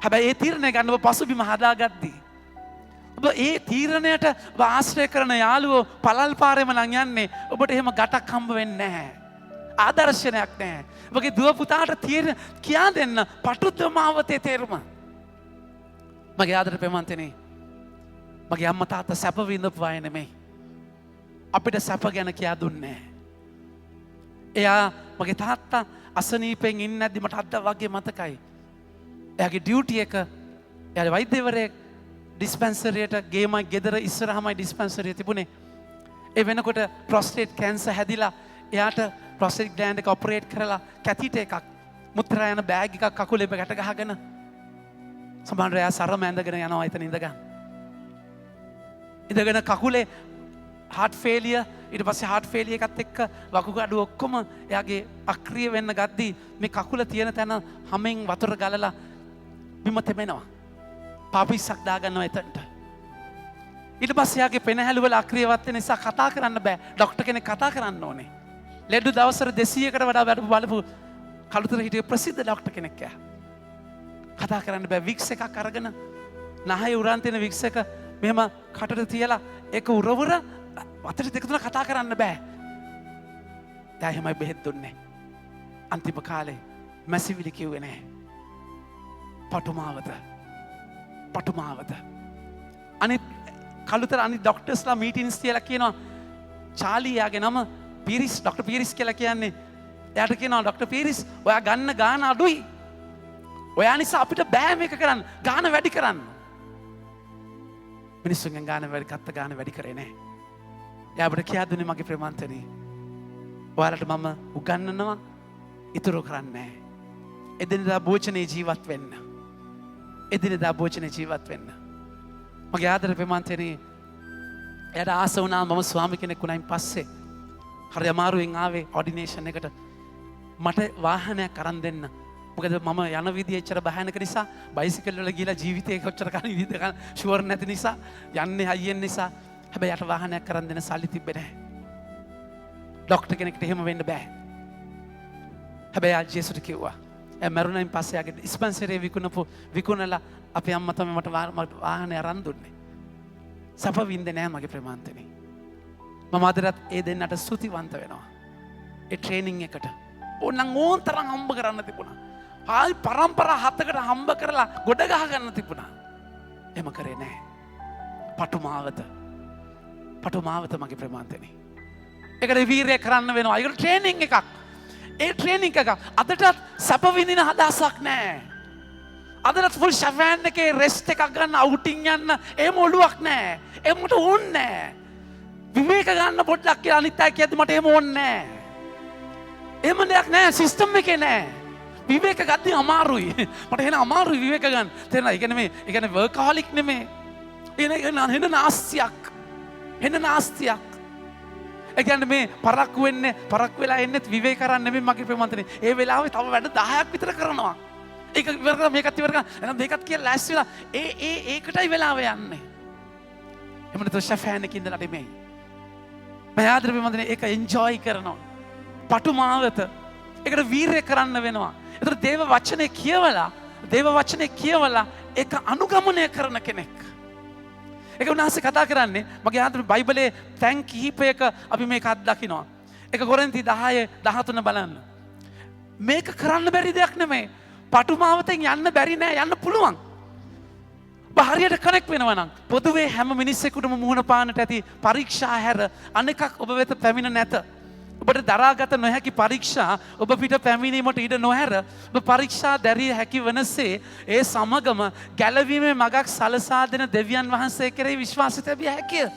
හැබැයි ඒ තීරණය ගන්න ඔබ පසුබිම හදාගද්දී ඔබ ඒ තීරණයට ඔබ ආශ්‍රය කරන යාළුවෝ පළල් පාරේම නම් යන්නේ ඔබට එහෙම ගැටක් හම්බ වෙන්නේ නැහැ. ආදර්ශනයක් නැහැ. ඔබගේ දුව පුතාට තීරණ කියා දෙන්න පටුමාවතේ තේරුම. මගේ ආදර ප්‍රේමන්තනේ මගේ අම්මා තාත්තා සැප විඳපු අය නෙමෙයි. අපිට සැප ගැන කියා දුන්නේ නැහැ. එයා මගේ තාත්තා අසනීපෙන් ඉන්නේ නැද්දි මට අද්දා වගේ මතකයි. එයාගේ ඩියුටි එක එයාගේ වෛද්‍යවරයෙක් ඩිස්පැන්සරියට ගේමයි ගෙදර ඉස්සරහමයි ඩිස්පැන්සරිය තිබුණේ. ඒ වෙනකොට ප්‍රොස්ටේට් කැන්සර් හැදිලා එයාට ප්‍රොස්ටේට් ග්ලෑන්ඩ් එක ඔපරේට් කරලා කැතිට එකක් මුත්‍රා යන බෑග් එකක් කකුලේ ගැට ගහගෙන සමහර එයා සරම ඇඳගෙන යනවා එතන ඉඳගෙන කකුලේ හાર્ට් ෆේලියර් ඊට පස්සේ හાર્ට් ෆේලියර් එකත් එක්ක වකුගඩු ඔක්කොම එයාගේ අක්‍රිය වෙන්න ගද්දී මේ කකුල තියෙන තැන හැමෙන් වතුර ගලලා බිම තෙමෙනවා. පාපිස්සක් දාගන්නවා එතනට. ඊට පස්සේ එයාගේ පෙනහැලු වල අක්‍රියවත් වෙන නිසා කතා කරන්න බෑ. ડોක්ටර් කෙනෙක් කතා කරන්න ඕනේ. ලෙඩ දවසට 200කට වඩා බලපු කළුතර හිටිය ප්‍රසිද්ධ ડોක්ටර් කෙනෙක් එයා. කතා කරන්න බෑ. වික්ස් එකක් අරගෙන නහය උරන් තියෙන වික්ස් එක මෙහෙම කටට තියලා ඒක උරවුර වතට දෙක තුන කතා කරන්න බෑ. එයා එහෙමයි බෙහෙත් දුන්නේ. අන්තිම කාලේ මැසිවිලි කිව්වේ නෑ. පටුමාවත. අනිත් කළුතර අනිත් ડોක්ටර්ස්ලා මීටින්ස් තියලා කියනවා චාලි යාගේ නම පීරිස් ડોක්ටර් පීරිස් කියලා කියන්නේ. එයාට කියනවා ડોක්ටර් පීරිස් ඔයා ගන්න ගාන අඩුයි. ඔයා නිසා අපිට බෑ මේක කරන්න. ගාන වැඩි කරන්න. මිනිස්සුන්ගෙන් ගාන වැඩි කරේ නෑ. එයා අපිට කියා දුන්නේ මගේ ප්‍රේමන්තනේ. ඔයාලට මම උගන්වනවා ඉතුරු කරන්නේ නෑ. එදිනෙදා භෝජනේ ජීවත් වෙන්න. මගේ ආදර ප්‍රේමන්තනේ එයාට ආස වුණා මම ස්වාමි කෙනෙක් වුණායින් පස්සේ හරි අමාරුවෙන් ආවේ ඔඩිනේෂන් එකට මට වාහනයක් අරන් දෙන්න. මොකද මම යන විදිය එච්චර භයානක නිසා බයිසිකල් වල ගිහලා ජීවිතේ කොච්චර කන විදිහද ෂුවර් නැති නිසා යන්නේ හයියෙන් නිසා හැබැයි යට වාහනයක් අරන් දෙන්න සල්ලි තිබ්බේ නැහැ. ડોක්ටර් කෙනෙක්ට එහෙම වෙන්න බෑ. හැබැයි ආ ජේසුට කිව්වා. එයා මරුණයින් පස්සේ ආගේ ඩිස්පැන්සරියේ විකුණලා අපේ අම්මා තමයි මට වාහනේ අරන් දුන්නේ. සප වින්දේ නැහැ මගේ ප්‍රේමාන්තනේ. මම අදටත් ඒ දෙන්නට ස්තුතිවන්ත වෙනවා. ඒ ට්‍රේනින් එකට ඕනනම් ඕන් තරම් හම්බ කරන්න තිබුණා. ආයි පරම්පරා 7කට හම්බ කරලා ගොඩ ගහ ගන්න තිබුණා. එහෙම කරේ නැහැ. පටුමාවත මගේ ප්‍රේමාන්තනේ. ඒකට වීරය කරන්න වෙනවා. ඒකට ට්‍රේනින් එකක්. ඒ ට්‍රේනින් එක අදටත් සැප විඳින හදහසක් නැහැ. අදටත් ෆුල් ෂැෆෑන් එකේ රෙස්ට් එකක් ගන්න අවුටින් යන්න එහෙම ඔළුවක් නැහැ. එහෙමට ඕනේ නැහැ. විවේක ගන්න පොඩ්ඩක් කියලා අනිත් අය කියද්දි මට එහෙම ඕනේ නැහැ. එහෙම දෙයක් නැහැ සිස්ටම් එකේ නැහැ. විවේක ගන්න අමාරුයි. මට එහෙනම් අමාරුයි විවේක ගන්න. තේරෙනවද? ඒ කියන්නේ වර්කහොලික් නෙමෙයි. එන නාස්තියක්. ඒ කියන්නේ මේ පරක්කු වෙලා එන්නේ විවේක කරන්න නෙමෙයි මගේ ප්‍රේමන්තනේ. ඒ වෙලාවේ තව වැඩ 10ක් විතර කරනවා. ඒක ඉවර කරලා මේකත් ඉවර කරලා එහෙනම් මේකත් කියලා ලෑස්ති වෙලා ඒකටයි වෙලාව යන්නේ. එහෙම නැත්නම් ෂැෆෑන් එකේ ඉඳලා නෙමෙයි. මම ආදර ප්‍රේමන්තනේ ඒක එන්ජොයි කරනවා. පටුමාවත. ඒකට වීරය කරන්න වෙනවා. ඒතර දේව වචනේ කියවලා ඒක අනුගමනය කරන කෙනෙක්. ඒක උන්වහන්සේ කතා කරන්නේ මගේ ආතර බයිබලයේ තැන් කිහිපයක අපි මේක අත්දකිනවා. ඒක කොරින්ති 10:13 බලන්න. මේක කරන්න බැරි දෙයක් නෙමෙයි. පටුමාවතෙන් යන්න බැරි නෑ, යන්න පුළුවන්. හරියට කනෙක් වෙනවා නම් පොදුවේ හැම මිනිස්සෙකුටම මුහුණ පාන්නට ඇති පරීක්ෂා හැර අනෙකක් ඔබ වෙත පැමිණ නැත. ඔබට දරාගත නොහැකි පරීක්ෂා ඔබ පිට පැමිණීමට ඉඩ නොහැර ඔබ පරීක්ෂා දැරිය හැකි වනසේ ඒ සමගම ගැලවීමේ මගක් සලසා දෙන දෙවියන් වහන්සේ කෙරෙහි විශ්වාසය තැබිය හැකිය.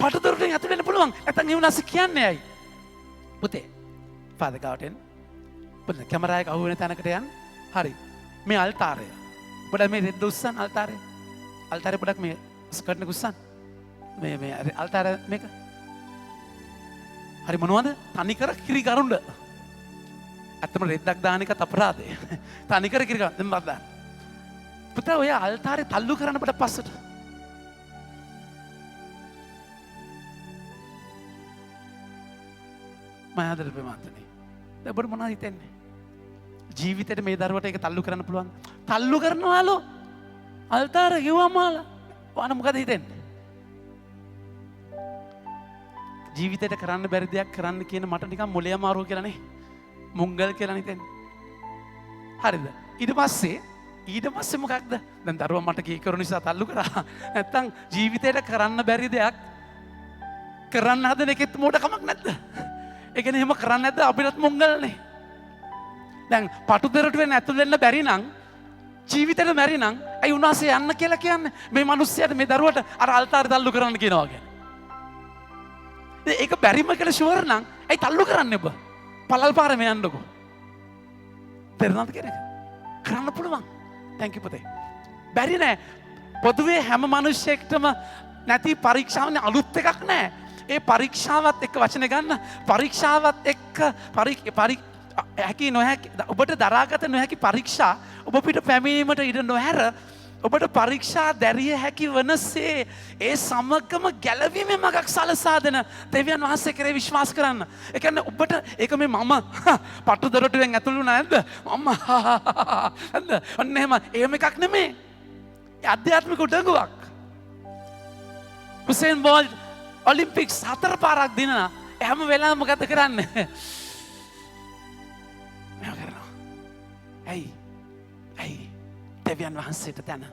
පටුදොරටුවෙන් ඇතුළු වෙන්න පුළුවන්. නැත්නම් ඒ උනාස කියන්නේ ඇයි? පුතේ ෆාදර් ගාවට එන්න. පුතේ කැමරා එක අහුවෙන තැනකට යන්න. හරි. මේ අල්තාරය. පොඩක් මේ රෙද්ද උස්සන් අල්තාරය. අල්තාරය පොඩක් මේ ස්කර්ට් එක උස්සන්. මේ අල්තාරය මේක. හරි මොනවද? තනිකර කිරි කරුණ්ඩ. ඇත්තම රෙද්දක් දාන එකත් අපරාධය. තනිකර කිරි කරුණ්ඩ දෙන්න බද්දා. පුතා ඔය අල්තාරේ තල්ලු කරන්න බඩ පස්සට. මම ආදර ප්‍රමාන්තනේ. දැන් ඔබට මොනවද හිතෙන්නේ? ජීවිතේට මේ දරුවට ඒක තල්ලු කරන්න පුළුවන්. තල්ලු කරනවාලෝ. අල්තාරේ ගිවමාලා. ඔයාලා මොකද හිතෙන්නේ? ජීවිතයට කරන්න බැරි දෙයක් කරන්න කියන මට නිකන් මොලේ අමාරුව කියලා නේ. මුංගල් කියලා හිතෙන්නේ. හරිද? ඊට පස්සේ මොකක්ද? දැන් දරුවා මට කී කරු නිසා තල්ලු කරා. නැත්තම් ජීවිතයට කරන්න බැරි දෙයක් කරන්න හදන එකෙත් මොඩකමක් නැද්ද? ඒ කියන්නේ එහෙම කරන්නේ නැද්ද අපිටත් මුංගල්නේ. දැන් පටුදෙරටුවෙන් ඇතුල් වෙන්න බැරි නම් ජීවිතේට බැරි නම් අයි උන්වහන්සේ යන්න කියලා කියන්නේ මේ මිනිස්සයාට මේ දරුවට අර අල්තාරේ තල්ලු කරන්න කියනවා වගේ. ඒක බැරිම කියලා ෂුවර් නම් ඇයි තල්ලු කරන්නේ ඔබ? පළල් පාරේ මේ යන්නකෝ. තේරුණාද කියන එක? කරන්න පුළුවන්. thank you පුතේ. බැරි නෑ. පොදුවේ හැම මිනිහෙක්ටම නැති පරීක්ෂාවනේ අලුත් එකක් නෑ. ඒ පරීක්ෂාවත් එක්ක වචනේ ගන්න. පරීක්ෂාවත් එක්ක හැකි නොහැකි ඔබට දරාගත නොහැකි පරීක්ෂා ඔබ පිට පැමිණීමට ඉඩ නොහැර ඔබට පරීක්ෂා දැරිය හැකි වනසේ ඒ සමගම ගැලවීමේ මගක් සලසා දෙන දෙවියන් වහන්සේ කෙරේ විශ්වාස කරන්න. ඒ කියන්නේ ඔබට ඒක මේ මම පටුදොරටුවෙන් ඇතුළු වුණා නැද්ද? මම නැද්ද? ඔන්න එහෙම එකක් නෙමෙයි. ආධ්‍යාත්මික උඩඟුවක්. උසේන් බෝල්ට් ඔලිම්පික්ස් 4 පාරක් දිනන හැම වෙලාවෙම මොකද කරන්නේ? මෙහෙම කරනවා. ඇයි දෙවියන් වහන්සේට තැන.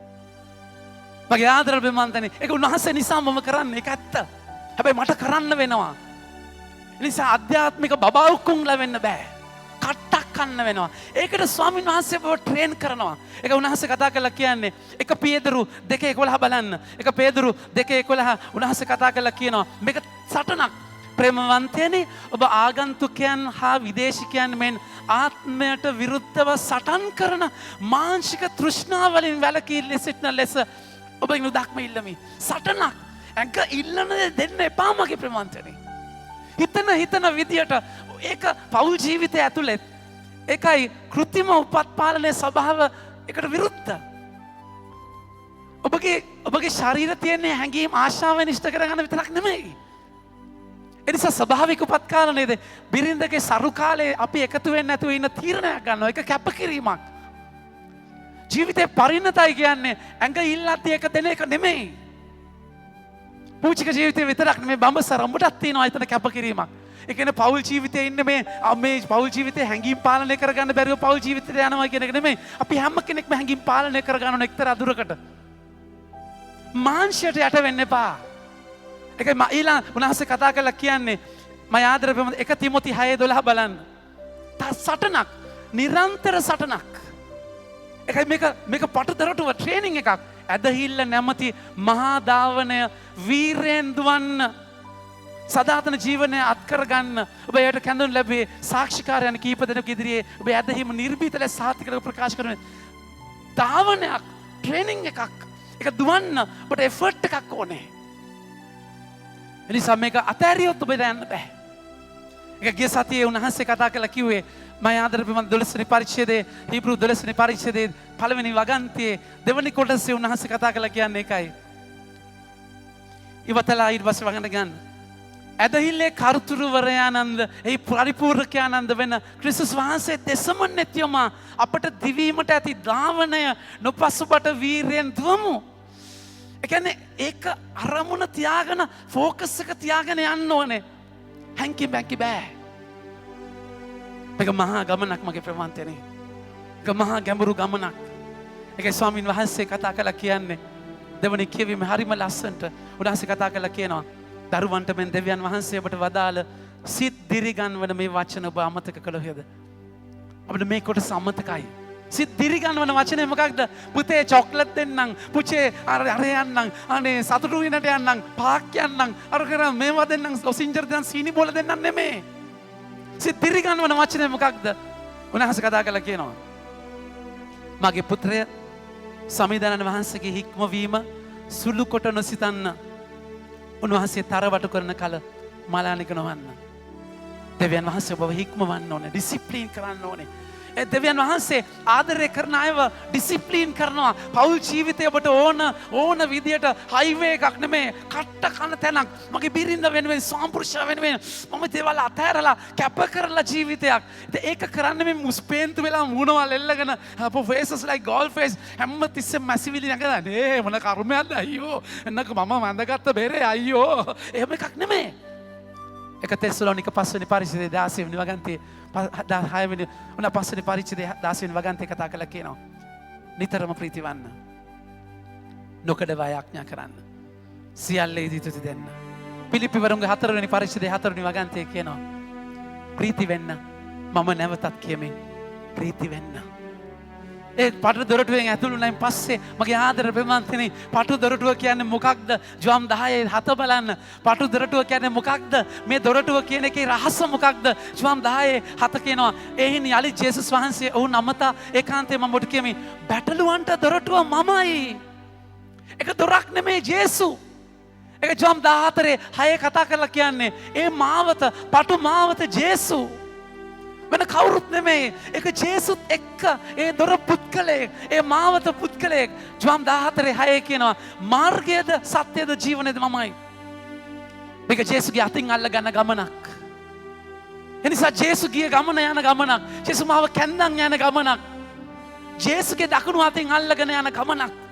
මගේ ආදර බෙමන්තනේ ඒක උන්වහන්සේ නිසා මම කරන්නේ ඒක ඇත්ත. හැබැයි මට කරන්න වෙනවා. ඒ නිසා ආධ්‍යාත්මික බබවුකුන්ලා වෙන්න බෑ. කට්ටක් කන්න වෙනවා. ඒකට ස්වාමීන් වහන්සේ ඔබව ට්‍රේන් කරනවා. ඒක උන්වහන්සේ කතා කරලා කියන්නේ 1 පේදුරු 2:11 බලන්න. 1 පේදුරු 2:11 උන්වහන්සේ කතා කරලා කියනවා මේක සටනක්. ප්‍රේමවන්තයනි ඔබ ආගන්තුකයන් හා විදේශිකයන් මෙන් ආත්මයට විරුද්ධව සටන් කරන මාංශික තෘෂ්ණාවලින් වැළකී සිටින ලෙස ඔබ ඉනුදක්ම ඉල්ලමි. සටනක් ඇඟ ඉල්ලන දෙන්න එපා මගේ ප්‍රේමවන්තයනි. හිතන විදියට ඒක පෞල් ජීවිතය ඇතුළේ ඒකයි කෘත්‍රිම උපත් පාලනයේ ස්වභාව එකට විරුද්ධ. ඔබගේ ශරීරය තියෙන හැඟීම් ආශාවෙන් ඉෂ්ට කරගන්න විතරක් නෙමෙයි. එනිසා ස්වභාවික උපත්කාරණයේද බිරිඳගේ සරු කාලේ අපි එකතු වෙන්නේ නැතුව ඉන්න තීරණයක් ගන්නවා. ඒක කැපකිරීමක්. ජීවිතේ පරිණතයි කියන්නේ ඇඟ ඉල්ලත් එක දෙන එක නෙමෙයි. පූජික ජීවිතේ විතරක් නෙමෙයි බඹසර උඹටත් තියෙනවා එතන කැපකිරීමක්. ඒ කියන්නේ පෞල් ජීවිතේ ඉන්නේ මේ පෞල් ජීවිතේ හැඟීම් පාලනය කරගන්න බැරිව පෞල් ජීවිතේට යනවා කියන එක නෙමෙයි. අපි හැම කෙනෙක්ම හැඟීම් පාලනය කරගන්න ඕන එක්තරා දුරකට. මාංශයට යට වෙන්න එපා. ඒක ඊළඟ උන්වහන්සේ කතා කරලා කියන්නේ මම ආදර ප්‍රේම 1 තිමොති 6:12 බලන්න. සටනක් නිරන්තර සටනක්. ඒකයි මේක පටුදරටුව ට්‍රේනින් එකක්. ඇදහිල්ල නැමැති මහා ධාවනය වීරයෙන් දුවන්න සදාතන ජීවනය අත්කර ගන්න ඔබ එයට කැඳවනු ලැබේ සාක්ෂිකාරයන් කීප දෙනෙකු ඉදිරියේ ඔබ ඇදහිම නිර්භීත ලෙස සාතික ප්‍රකාශ කරන ධාවනයක් ට්‍රේනින් එකක්. ඒක දුවන්න ඔබට එෆර්ට් එකක් ඕනේ. එනිසා මේක අතෑරියොත් ඔබට යන්න බෑ. ඒක ගිය සතියේ උන්වහන්සේ කතා කළා කිව්වේ මම ආදර ප්‍රේම 12 වෙනි පරිච්ඡේදයේ හීබ්‍රු 12 වෙනි පරිච්ඡේදයේ පළවෙනි වගන්තියේ දෙවෙනි කොටසේ උන්වහන්සේ කතා කළා කියන්නේ ඒකයි. ඉවතලා ඊට පස්සේ වගන්න ගන්න. ඇදහිල්ලේ කරුතුරුවරයානන්ද ඒ පරිපූර්ණකයානන්ද වෙන ක්‍රිස්තුස් වහන්සේ දෙසම නැතිවම අපට දිවීමට ඇති ධාවනය නොපසුබට වීරයෙන් දුවමු. ඒ කියන්නේ ඒක අරමුණ තියාගෙන ફોකස් එක තියාගෙන යන්න ඕනේ. හැංකි බැංකි බෑ. ඒක මහා ගමනක් මගේ ප්‍රවන්තනේ. ඒක මහා ගැඹුරු ගමනක්. ඒකයි ස්වාමින් වහන්සේ කතා කළා කියන්නේ දෙවනි කියවීම හරිම ලස්සනට උන්වහන්සේ කතා කළා කියනවා දරුවන්ට මෙන් දෙවියන් වහන්සේ ඔබට වදාළ සිත් දිරිගන්වන මේ වචන ඔබ අමතක කළොහේද? අපිට මේ කොටස අමතකයි. සිත් දිරිගන්වන වචනේ මොකක්ද? පුතේ චොක්ලට් දෙන්නම්, පුචේ අර යන්නම්, අනේ සතුටු වෙනට යන්නම්, පාක් යන්නම්, අර කරා මේවා දෙන්නම්, ලොසින්ජර් දෙන්නම්, සීනි බෝල දෙන්නම් නෙමේ. සිත් දිරිගන්වන වචනේ මොකක්ද? උන්වහන්සේ කතා කළා කියනවා. මගේ පුත්‍රය සමිදානන් වහන්සේගේ හික්මවීම සුළු කොට නොසිතන්න. උන්වහන්සේ තරවටු කරන කල මලානික නොවන්න. දෙවියන් වහන්සේ ඔබව හික්මවන්න ඕනේ, ඩිසිප්ලින් කරන්න ඕනේ. ඒ දෙවියන් වහන්සේ ආදරය කරන අයව ඩිසිප්ලින් කරනවා. පෞල් ජීවිතය ඔබට ඕන විදියට හයිවේ එකක් නෙමේ, කට්ට කන තැනක්. මගේ බිරිඳ වෙනුවෙන්, ස්වාමිපුරුෂයා වෙනුවෙන් මම දේවල් අතහැරලා කැප කරලා ජීවිතයක්. ඉතින් ඒක කරන්න මේ මුස්පේන්තු වෙලා මූණවල් එල්ලගෙන අපෝ faces like gold face හැම තිස්සෙම මැසිවිලි නැගලා නේ මොන කර්මයක්ද අයියෝ. එන්නක මම වඳගත්ත බෙරේ අයියෝ. එහෙම එකක් නෙමේ. එක තෙසලෝනික 5 වෙනි පරිච්ඡේදයේ 16 වෙනි වගන්තියේ 6 වෙනි උන 5 වෙනි පරිච්ඡේදයේ 16 වෙනි වගන්තියේ කතා කළා කියනවා. නිතරම ප්‍රීති වන්න. නොකඩ වායාඥා කරන්න. සියල්ල ඉදිතුති දෙන්න. පිලිප්පි වරුන්ගේ 4 වෙනි පරිච්ඡේදයේ 4 වෙනි වගන්තියේ කියනවා. ප්‍රීති වෙන්න. මම නැවතත් කියමි. ප්‍රීති වෙන්න. ඒ පටු දොරටුවෙන් ඇතුළු වුණායින් පස්සේ මගේ ආදර ප්‍රේමන්තනි පටු දොරටුව කියන්නේ මොකක්ද? ජොම් 10 7 බලන්න. පටු දොරටුව කියන්නේ මොකක්ද? මේ දොරටුව කියන එකේ රහස මොකක්ද? ජොම් 10 7 කියනවා. එහින් යලි ජේසුස් වහන්සේ ඔහු නමතා ඒකාන්තයෙන් මම ඔබට කියමි බැටළුවන්ට දොරටුව මමයි. ඒක දොරක් නෙමේ ජේසු. ඒක ජොම් 14 6 කතා කරලා කියන්නේ ඒ මාවත පටු මාවත ජේසු. වෙන කවුරුත් නෙමේ. ඒක ජේසුත් එක්ක ඒ දොර පුත්කලේ, ඒ මාවත පුත්කලේ. ජොම් 14 6 කියනවා මාර්ගයද සත්‍යද ජීවනයද මමයි. මේක ජේසුගේ අතින් අල්ල ගන්න ගමනක්. එනිසා ජේසු ගිය ගමන යන ගමනක්. ජේසු මාව කැන්දන් යන ගමනක්. ජේසුගේ දකුණු අතින් අල්ලගෙන යන ගමනක්.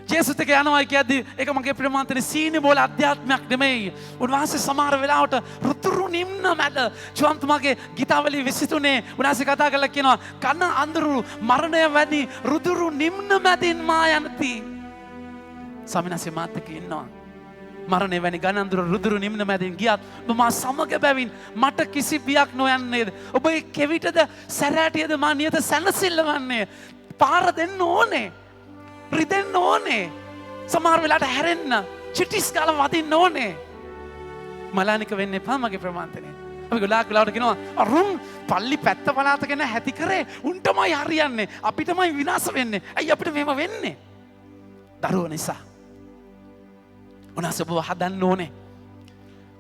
ජේසුත් එක්ක යනවා කියද්දි ඒක මගේ ප්‍රේමාන්තනේ සීනි බෝල අධ්‍යාත්මයක් නෙමෙයි. උන්වහන්සේ සමහර වෙලාවට රුතුරු නිම්න මැද ජොන්තුමාගේ ගීතාවලිය 23 උන්වහන්සේ කතා කරලා කියනවා කන අඳුරු මරණය වැනි රුදුරු නිම්න මැදින් මා යනති. සමිනාසේ මාත් එක්ක ඉන්නවා. මරණය වැනි ගන අඳුරු රුදුරු නිම්න මැදින් ගියත් ඔබ මා සමග බැවින් මට කිසි බියක් නොයන්නේද? ඔබ කෙවිතද සැරෑටියද මා නියත සැනසෙල්ල වන්නේ. පාර දෙන්න ඕනේ. රිදෙන්න ඕනේ. සමහර වෙලාවට හැරෙන්න චිටිස් ගාලා වදින්න ඕනේ. මලානික වෙන්න එපා මගේ ප්‍රමාන්තනේ. අපි ගොඩාක් වෙලාවට කියනවා අරුන් පල්ලි පැත්ත පළාත ගැන හැටි කරේ උන්ටමයි හරියන්නේ. අපිටමයි විනාශ වෙන්නේ. ඇයි අපිට මෙහෙම වෙන්නේ? දරුවෝ නිසා. උන්වහන්සේ ඔබව හදන්න ඕනේ.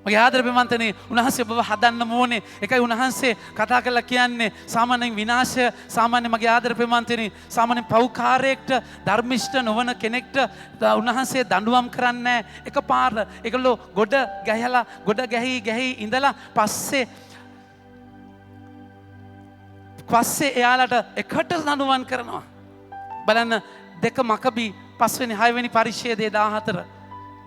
මගේ ආදර ප්‍රමාන්තනේ උන්වහන්සේ ඔබව හදන්න ඕනේ. ඒකයි උන්වහන්සේ කතා කරලා කියන්නේ සාමාන්‍යයෙන් විනාශය සාමාන්‍ය මගේ ආදර ප්‍රමාන්තනේ සාමාන්‍යයෙන් පව්කාරයෙක්ට ධර්මිෂ්ඨ නොවන කෙනෙක්ට උන්වහන්සේ දඬුවම් කරන්නේ එකපාර ඒගොල්ලෝ ගොඩ ගැහි ඉඳලා පස්සේ එයාලට එකට දඬුවම් කරනවා. බලන්න 2 මකබී 5 වෙනි 6 වෙනි පරිච්ඡේදයේ 14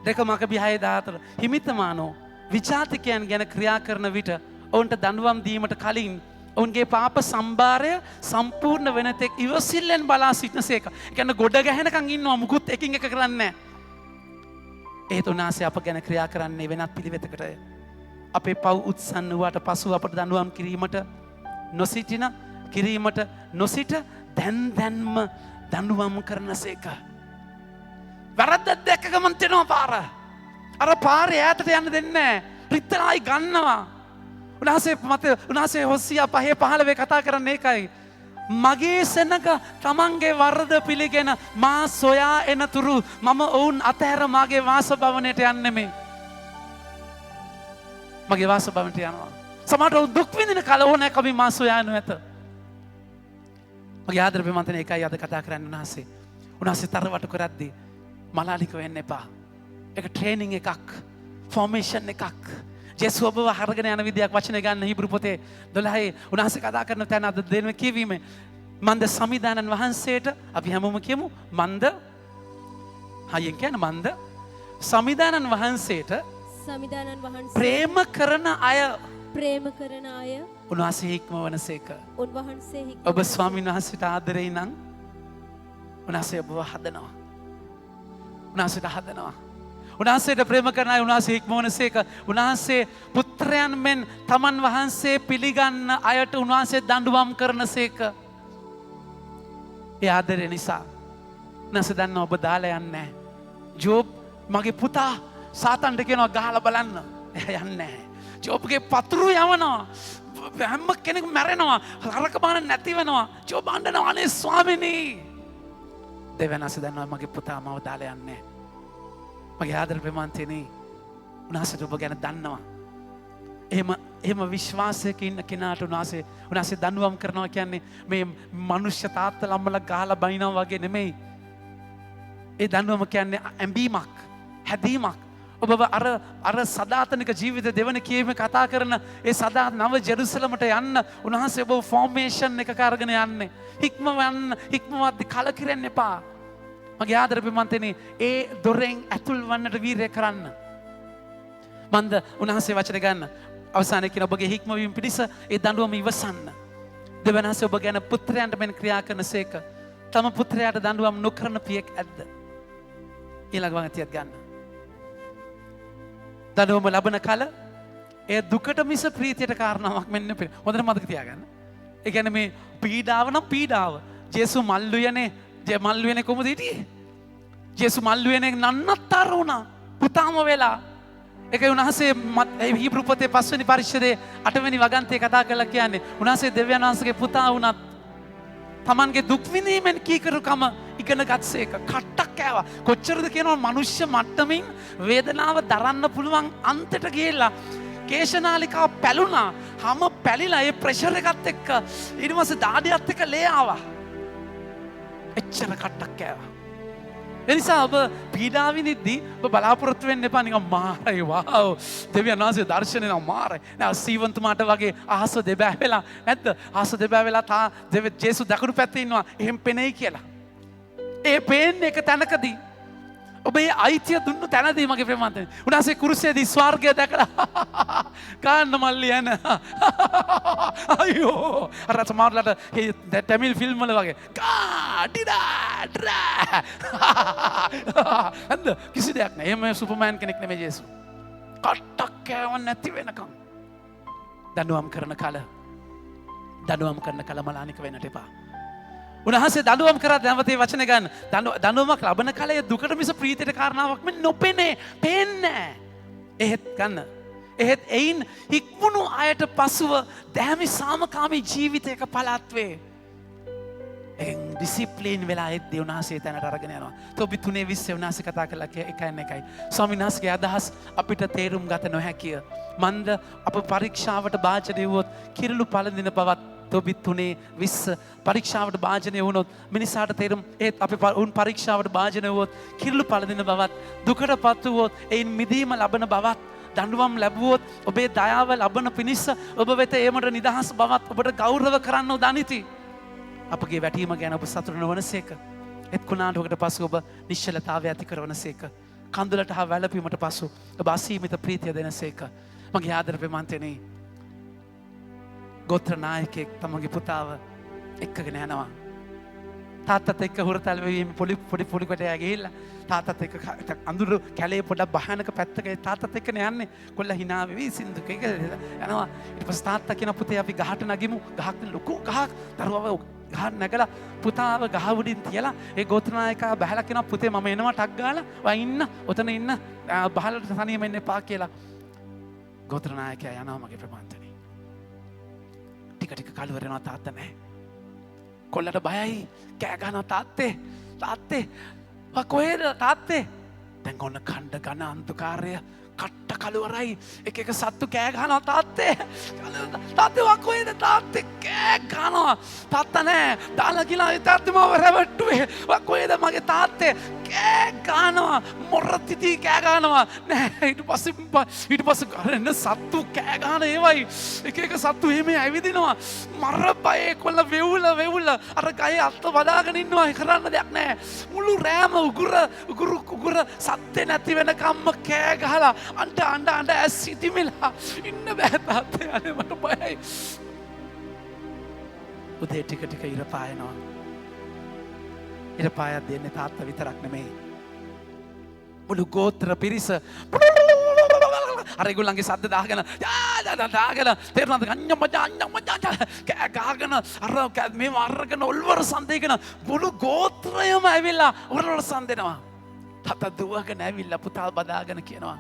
2 මකබී 6:14 හිමිතමානෝ විචාතිකයන් ගැන ක්‍රියා කරන විට ඔවුන්ට දඬුවම් දීමට කලින් ඔවුන්ගේ පාප සම්භාරය සම්පූර්ණ වෙන තෙක් ඉවසිල්ලෙන් බලා සිටනසේක. ඒ කියන්නේ ගොඩ ගැහෙනකන් ඉන්නවා මුකුත් එකින් එක කරන්නේ නැහැ. ඒත් උන්වහන්සේ අප ගැන ක්‍රියා කරන්නේ වෙනත් පිළිවෙතකට. අපේ පව් උත්සන්න වූාට පසු අපට දඬුවම් කිරීමට නොසිට දැන්ම දඬුවම් කරනසේක. වැරද්දක් දැක්ක ගමන් තෙනවා පාර. අර පාරේ ඈතට යන්න දෙන්නේ නැහැ. රිත්තනයි ගන්නවා. උන්වහන්සේ හොසියා 5:15 කතා කරන්නේ ඒකයි. මගේ සෙනඟ තමන්ගේ වරද පිළිගෙන මා සොයා එනතුරු මම ඔවුන් අතහැර මාගේ වාසභවනයට යන්නේ නෙමෙයි. මගේ වාසභවනයට යනවා. සමහරවිට දුක් විඳින කල ඕනෑ කම මා සොයා යනු ඇත. මගේ ආදර ප්‍රේමන්තනේ ඒකයි අද කතා කරන්නේ උන්වහන්සේ. උන්වහන්සේ තරවටු කරද්දී මලානික වෙන්න එපා. ඒක ට්‍රේනින් එකක්. ෆෝමේෂන් එකක්. ජේසුස් ඔබව හරගෙන යන විදියක් වචනේ ගන්න හිබ්‍රු පොතේ 12 උන්වහන්සේ කතා කරන තැන අද දෙන කියවීමේ මන්ද සමිදානන් වහන්සේට අපි හැමෝම කියමු මන්ද හයියෙන් කියන මන්ද සමිදානන් වහන්සේට සමිදානන් වහන්සේ ප්‍රේම කරන අය ප්‍රේම කරන අය උන්වහන්සේ හික්මවනසේක. උන්වහන්සේ ඔබ ස්වාමීන් වහන්සේට ආදරේ නම් උන්වහන්සේ ඔබව හදනවා. උන්වහන්සේට හදනවා. උන්වහන්සේට ප්‍රේම කරන අය උන්වහන්සේ හික්මවනසේක. උන්වහන්සේ පුත්‍රයන් මෙන් තමන් වහන්සේ පිළිගන්න අයට උන්වහන්සේ දඬුවම් කරනසේක. ඒ ආදරේ නිසා උන්වහන්සේ දන්නවා ඔබ දාලා යන්නේ නැහැ. ජෝබ් මගේ පුතා සාතන්ට කියනවා ගහලා බලන්න. එයා යන්නේ නැහැ. ජෝබ්ගේ පතුරු යවනවා. හැම කෙනෙක් මැරෙනවා. හරක බාන නැති වෙනවා. ජෝබ් අඬනවා අනේ ස්වාමිනී. දෙවනස දන්නවා මගේ පුතා මව දාලා යන්නේ. මගේ ආදර ප්‍රමාන්තේනේ. උන්වහන්සේට ඔබ ගැන දන්නවා. එහෙම විශ්වාසයක ඉන්න කෙනාට උන්වහන්සේ දඬුවම් කරනවා කියන්නේ මේ මනුෂ්‍ය තාත්තලා අම්මලා ගහලා බනිනවා වගේ නෙමෙයි. ඒ දඬුවම කියන්නේ ඇඹීමක්, හැදීමක්. ඔබව අර සදාතනික ජීවිත දෙවන කියීම කතා කරන ඒ සදා නව ජෙරුසලමට යන්න උන්වහන්සේ ඔබ ෆෝමේෂන් එකක අරගෙන යන්නේ. හික්මවද්දි කලකිරෙන්න එපා. මගේ ආදර පිමන්තනේ ඒ දොරෙන් ඇතුල් වන්නට වීරය කරන්න. මන්ද උන්වහන්සේ වචන ගන්න. අවසානයේ කියන ඔබගේ හික්මවීම පිණිස ඒ දඬුවම ඉවසන්න. දෙවනහසේ ඔබ ගැන පුත්‍රයන්ට මෙන් ක්‍රියා කරනසේක. තම පුත්‍රයාට දඬුවම් නොකරන පියෙක් ඇද්ද? ඊළඟ වගතියක් ගන්න. දඬුවම ලබන කල ඒ දුකට මිස ප්‍රීතියට කාරණාවක් මෙන්න පෙර. හොඳට මතක තියාගන්න. ඒ කියන්නේ මේ පීඩාව නම් පීඩාව. ජේසු මල්ලුයනේ කොහොමද හිටියේ? ජේසු මල්ලුයනේ නන්නත්තර වුණා. පුතාම වෙලා. ඒකයි උන්වහන්සේ හිබ්‍රු පොතේ 5 වෙනි පරිච්ඡේදයේ 8 වෙනි වගන්තියේ කතා කරලා කියන්නේ උන්වහන්සේ දෙවියන් වහන්සේගේ පුතා වුණත් තමන්ගේ දුක් විඳීමෙන් කීකරුකම ඉගෙන ගත්සේක. කට්ටක් කෑවා. කොච්චරද කියනවා මනුෂ්‍ය මට්ටමින් වේදනාව දරන්න පුළුවන් අන්තයට ගිහිල්ලා කේශනාලිකාව පැලුණා. හැම පැලිලා ඒ ප්‍රෙෂර් එකත් එක්ක ඊට පස්සේ දාඩියත් එක්ක ලේ ආවා. එච්චර කට්ටක් කෑවා. එනිසා ඔබ පීඩා විඳිද්දී ඔබ බලාපොරොත්තු වෙන්න එපා නිකන් මාරයි වාව් දෙවියන් වහන්සේ දර්ශනේ නම් මාරයි නෑ සීවන්තුමාට වගේ අහස දෙබෑ වෙලා නැද්ද අහස දෙබෑ වෙලා තා ජේසු දකුණු පැත්තේ ඉන්නවා එහෙම පෙනෙයි කියලා ඒ පේන්නේ එක තැනකදී ඔබ ඒ අයිතිය දුන්නු තැනදී මගේ ප්‍රේමන්තනේ උන්වහන්සේ කුරුසයේදී ස්වර්ගය දැකලා කාන්න මල්ලි යන අයියෝ අර සමහරලාට තමිල් ෆිල්ම් වල වගේ කාඩිඩා අන්ද කිසි දෙයක් නෑ එහෙම සුපර්මෑන් කෙනෙක් නෙමෙයි ජේසු කට්ටක් කෑවන් නැති වෙනකම් දඬුවම් කරන කල මලානික වෙන්නට එපා උන්වහන්සේ දඬුවම් කරා නැවතේ වචන ගන්න දඬුවමක් ලබන කලයේ දුකට මිස ප්‍රීතියට කාරණාවක් මෙන්න නොපෙනේ පේන්නේ එහෙත් ගන්න එහෙත් එයින් හික්මුණු අයට පසුව දැහැමි සාමකාමී ජීවිතයක පළත් වේ ඩිසිප්ලින් වෙලා එද්දී උන්වහන්සේ තැනට අරගෙන යනවා. තොපි 3:20 උන්වහන්සේ කතා කළා එකයි. ස්වාමීන් වහන්සේගේ අදහස් අපිට තේරුම් ගත නොහැකිය. මන්ද අප පරීක්ෂාවට භාජනය වුවොත් කිරුළු පළඳින බවත් තොපි 3:20 පරීක්ෂාවට භාජනය වුණොත් මිනිසාට තේරුම් ඒත් අපි උන් පරීක්ෂාවට භාජනය වුවොත් කිරුළු පළඳින බවත් දුකටපත් වුවොත් එයින් මිදීම ලබන බවත් දඬුවම් ලැබුවොත් ඔබේ දයාව ලබන පිණිස ඔබ වෙත ඒමට නිදහස් බවත් ඔබට ගෞරව කරන්න දනිති. අපගේ වැටීම ගැන ඔබ සතුටු නොවනසේක. එත් කුණාටුවකට පසු ඔබ නිශ්චලතාවය ඇති කරවනසේක. කඳුලට හා වැළපීමට පසු ඔබ අසීමිත ප්‍රීතිය දෙනසේක. මගේ ආදර ප්‍රේමන්තනේ ගෝත්‍ර නායකයෙක් තමගේ පුතාව එක්කගෙන යනවා. තාත්තත් එක්ක හුරතල් වෙවීම පොඩි කොටයා ගිහිල්ලා තාත්තත් එක්ක අඳුරු කැලේ පොඩක් භයානක පැත්තක තාත්තත් එක්කනේ යන්නේ. කොල්ල hina වෙවි සින්දුක එක යනවා. ඊට පස්සේ තාත්තා කියන පුතේ අපි ගහට නගිමු. ගහක් ලොකු ගහක් දරුවව ගහ නැගලා පුතාව ගහ උඩින් තියලා ඒ ගෝත්‍ර නායකයා බහැලා කියනවා පුතේ මම එනවා ටක් ගාලා ඔයා ඉන්න ඔතන ඉන්න බහලට තනියම ඉන්න එපා කියලා. ගෝත්‍ර නායකයා යනවා මගේ ප්‍රමාන්තනේ. ටික කලවර වෙනවා තාත්තා නැහැ. කොල්ලට බයයි කෑ ගහනවා තාත්තේ කොහෙද තාත්තේ දැන් ඔන්න කණ්ඩ ගන අන්ධකාරය කට්ට කලවරයි එක සත්තු කෑ ගහනවා තාත්තේ කොහෙද තාත්තේ කෑ ගහනවා තාත්තා නෑ දාලා ගිහලා තාත්තේ මාව රැවට්ටුවේ කොහෙද මගේ තාත්තේ කෑ කෑ ගන්නවා මොරතිති කෑ ගන්නවා නෑ ඊට පස්සේ ගරන්න සත්තු කෑ ගන්න ඒවයි එක සත්තු එහෙම ඇවිදිනවා මර බයේ කොල්ල වෙවුල අර ගයේ අත්ත වදාගෙන ඉන්නවා කරන්න දෙයක් නෑ මුළු රෑම උගුර සත්ත්‍ය නැති වෙනකම්ම කෑ ගහලා අඬ ඇස් සිටිමිලා ඉන්න බෑ තාත්තේ අනේ මට බයයි උදේ ටික ඉර පායනවා ඉර පායක් දෙන්නේ තාත්තා විතරක් නෙමෙයි මුළු ගෝත්‍ර පිරිස අර ඒගොල්ලන්ගේ සද්ද දාගෙන තේරුණාද කෑ ගහගෙන අර මේව අරගෙන ඔල්වර සන්දේගෙන මුළු ගෝත්‍රයම ඇවිල්ලා ඔල්වර සන්දෙනවා තාත්තා දුවගෙන ඇවිල්ලා පුතා බදාගෙන කියනවා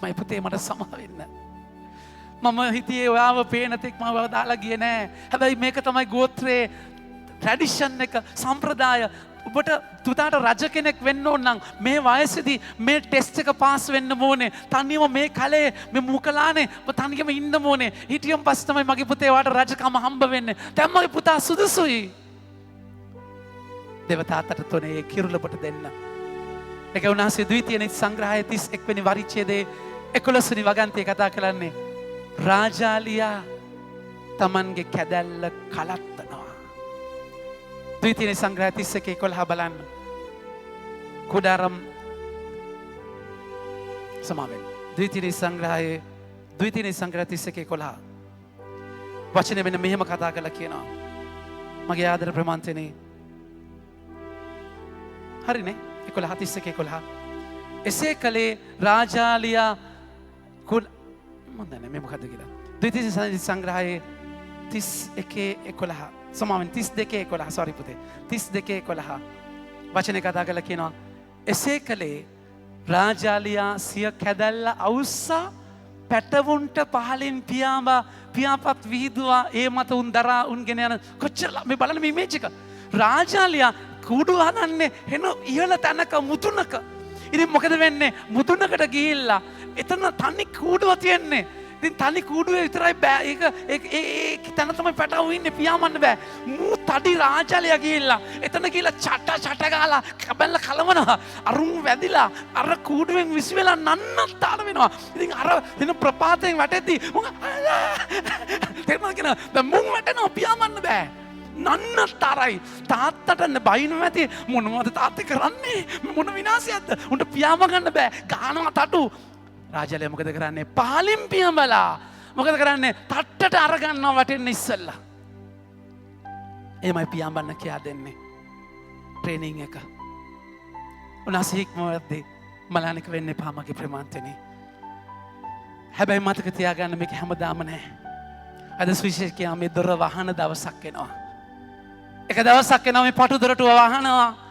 මයි පුතේ මට සමා වෙන්න මම හිතියේ ඔයාව පේන තෙක් මම දාලා ගියේ නෑ හැබැයි මේක තමයි ගෝත්‍රයේ ට්‍රැඩිෂන් එක සම්ප්‍රදාය ඔබට තුතාට රජ කෙනෙක් වෙන්න ඕන නම් මේ වයසේදී මේ ටෙස්ට් එක පාස් වෙන්න ඕනේ තනියම මේ කලේ මේ මුකලානේ ඔබ තනියම ඉන්න ඕනේ හිටියම් පස්සේ තමයි මගේ පුතේ වාට රජකම හම්බ වෙන්නේ දැන් මගේ පුතා සුදුසුයි දෙවතාතට තොනේ කිරුළ ඔබට දෙන්න ඒක උන්වහන්සේ ද්විතීය සංග්‍රහයේ 31 වෙනි පරිච්ඡේදයේ 11 වෙනි වගන්තිය කතා කරන්නේ රාජාලියා තමන්ගේ කැදැල්ල කලත්තනවා ද්විතීය සංග්‍රහය 31:11 බලන්න කුඩාරම් සමාවෙන් ද්විතීය සංග්‍රහයේ 31:11 වචනේ මෙන්න මෙහෙම කතා කරලා කියනවා මගේ ආදර ප්‍රමාන්තනේ හරිනේ 11:11 එසේ කලේ රාජාලියා මොන්දන්නේ මේ මොකද්ද කියලා ද්විතීය සංග්‍රහයේ 31:11 සමාවෙන් 32:11 සෝරි පුතේ 32:11 වචනේ කතා කරලා කියනවා එසේ කලේ රාජාලියා සිය කැදැල්ල අවුස්සා පැටවුන්ට පහලින් පියාපත් විහිදුවා ඒ මත උන් දරා උන්ගෙන යන කොච්චර මේ බලන්න මේ ඉමේජ් එක රාජාලියා කුඩු හදන්නේ හෙන ඉහළ තැනක මුතුනක ඉතින් මොකද වෙන්නේ මුතුනකට ගිහිල්ලා එතන තනි කූඩුව තියෙන්නේ ඉතින් තනි කූඩුවේ විතරයි බෑ ඒක තැන තමයි පැටවු ඉන්නේ පියාඹන්න බෑ මූ තඩි රාජාලියා ගිහිල්ලා එතන ගිහිල්ලා චට ගහලා කබල්ල කලවනවා අරුන් වැදිලා අර කූඩුවෙන් විසි වෙලා නන්නත්තර වෙනවා ඉතින් අර වෙන ප්‍රපාතයෙන් වැටෙද්දි තේරුණාද කියන දැන් මුන් වැටෙනවා පියාඹන්න බෑ නන්නතරයි තාත්තට බයිනු ඇති මොනවද තාත්තේ කරන්නේ මොන විනාශයක්ද උන්ට පියාඹ ගන්න බෑ ගානවා තටු රාජාලියා මොකද කරන්නේ පහලින් පියඹලා මොකද කරන්නේ තට්ටට අරගන්නවා වටෙන්න ඉස්සෙල්ලා එමයි පියඹන්න කියා දෙන්නේ ට්‍රේනින් එක උනාසේ ඉක්මවද්දී මලානික වෙන්න එපා මගේ ප්‍රමාන්තනේ හැබැයි මතක තියාගන්න මේක හැමදාම නෑ අද සුවිශේෂකයා මේ දොර වහන දවසක් එනවා එක දවසක් එනවා මේ පටු දොරටුව වහනවා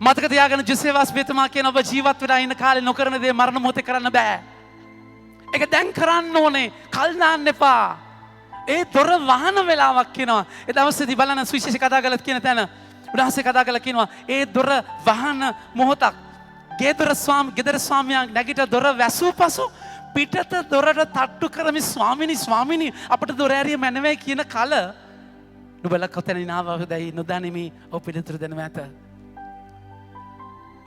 මතක තියාගන්න ජොසේවස් බේතුමා කියන ඔබ ජීවත් වෙලා ඉන්න කාලේ නොකරන දේ මරණ මොහොතේ කරන්න බෑ. ඒක දැන් කරන්න ඕනේ. කල් දාන්න එපා. ඒ දොර වහන වෙලාවක් කියනවා. ඒ දවසේදී බලන්න සුවිශේෂ කතා කරලා කියන තැන උදාහරණයක් කතා කරලා කියනවා ඒ දොර වහන මොහොතක් ගෙදර ස්වාමියා නැගිට දොර වැසූ පසු පිටත දොරට තට්ටු කරමින් ස්වාමිනී අපිට දොර ඇරිය මැනවේ කියන කල නුඹලා කොතනින් ආවද නොදැනීමේ ඔබ පිළිතුරු දෙනවා ඇත.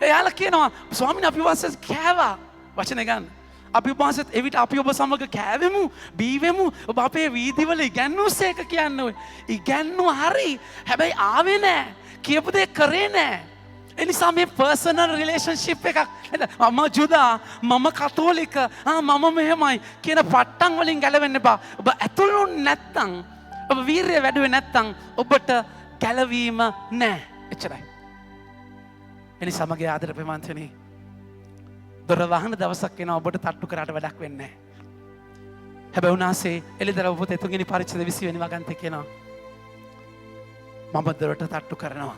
එයාලා කියනවා ස්වාමීනි අපි වාසස් කෑවා වචන ගන්න. අපි වාසස් එවිට අපි ඔබ සමග කෑවෙමු බීවෙමු ඔබ අපේ වීදිවල ඉගැන්වුසේක කියන්නේ ඔය. ඉගැන්වුව හරි. හැබැයි ආවේ නෑ. කියපු දේ කරේ නෑ. ඒ නිසා මේ පර්සනල් රිලේෂන්ෂිප් එකක් නේද? මම ජුදා මම කතෝලික මම මෙහෙමයි කියන පට්ටම් වලින් ගැලවෙන්න එපා. ඔබ ඇතුළු නැත්තම් ඔබ වීරිය වැඩුවේ නැත්තම් ඔබට ගැලවීම නෑ. එච්චරයි. එනිසා මගේ ආදර ප්‍රමාන්තනේ දොර වහන දවසක් එනවා ඔබට තට්ටු කරාට වැඩක් වෙන්නේ නැහැ. හැබැයි උනාසේ එළිදරව් පොතේ 3 වෙනි පරිච්ඡේද 20 වෙනි වගන්තේ කියනවා මම දොරට තට්ටු කරනවා.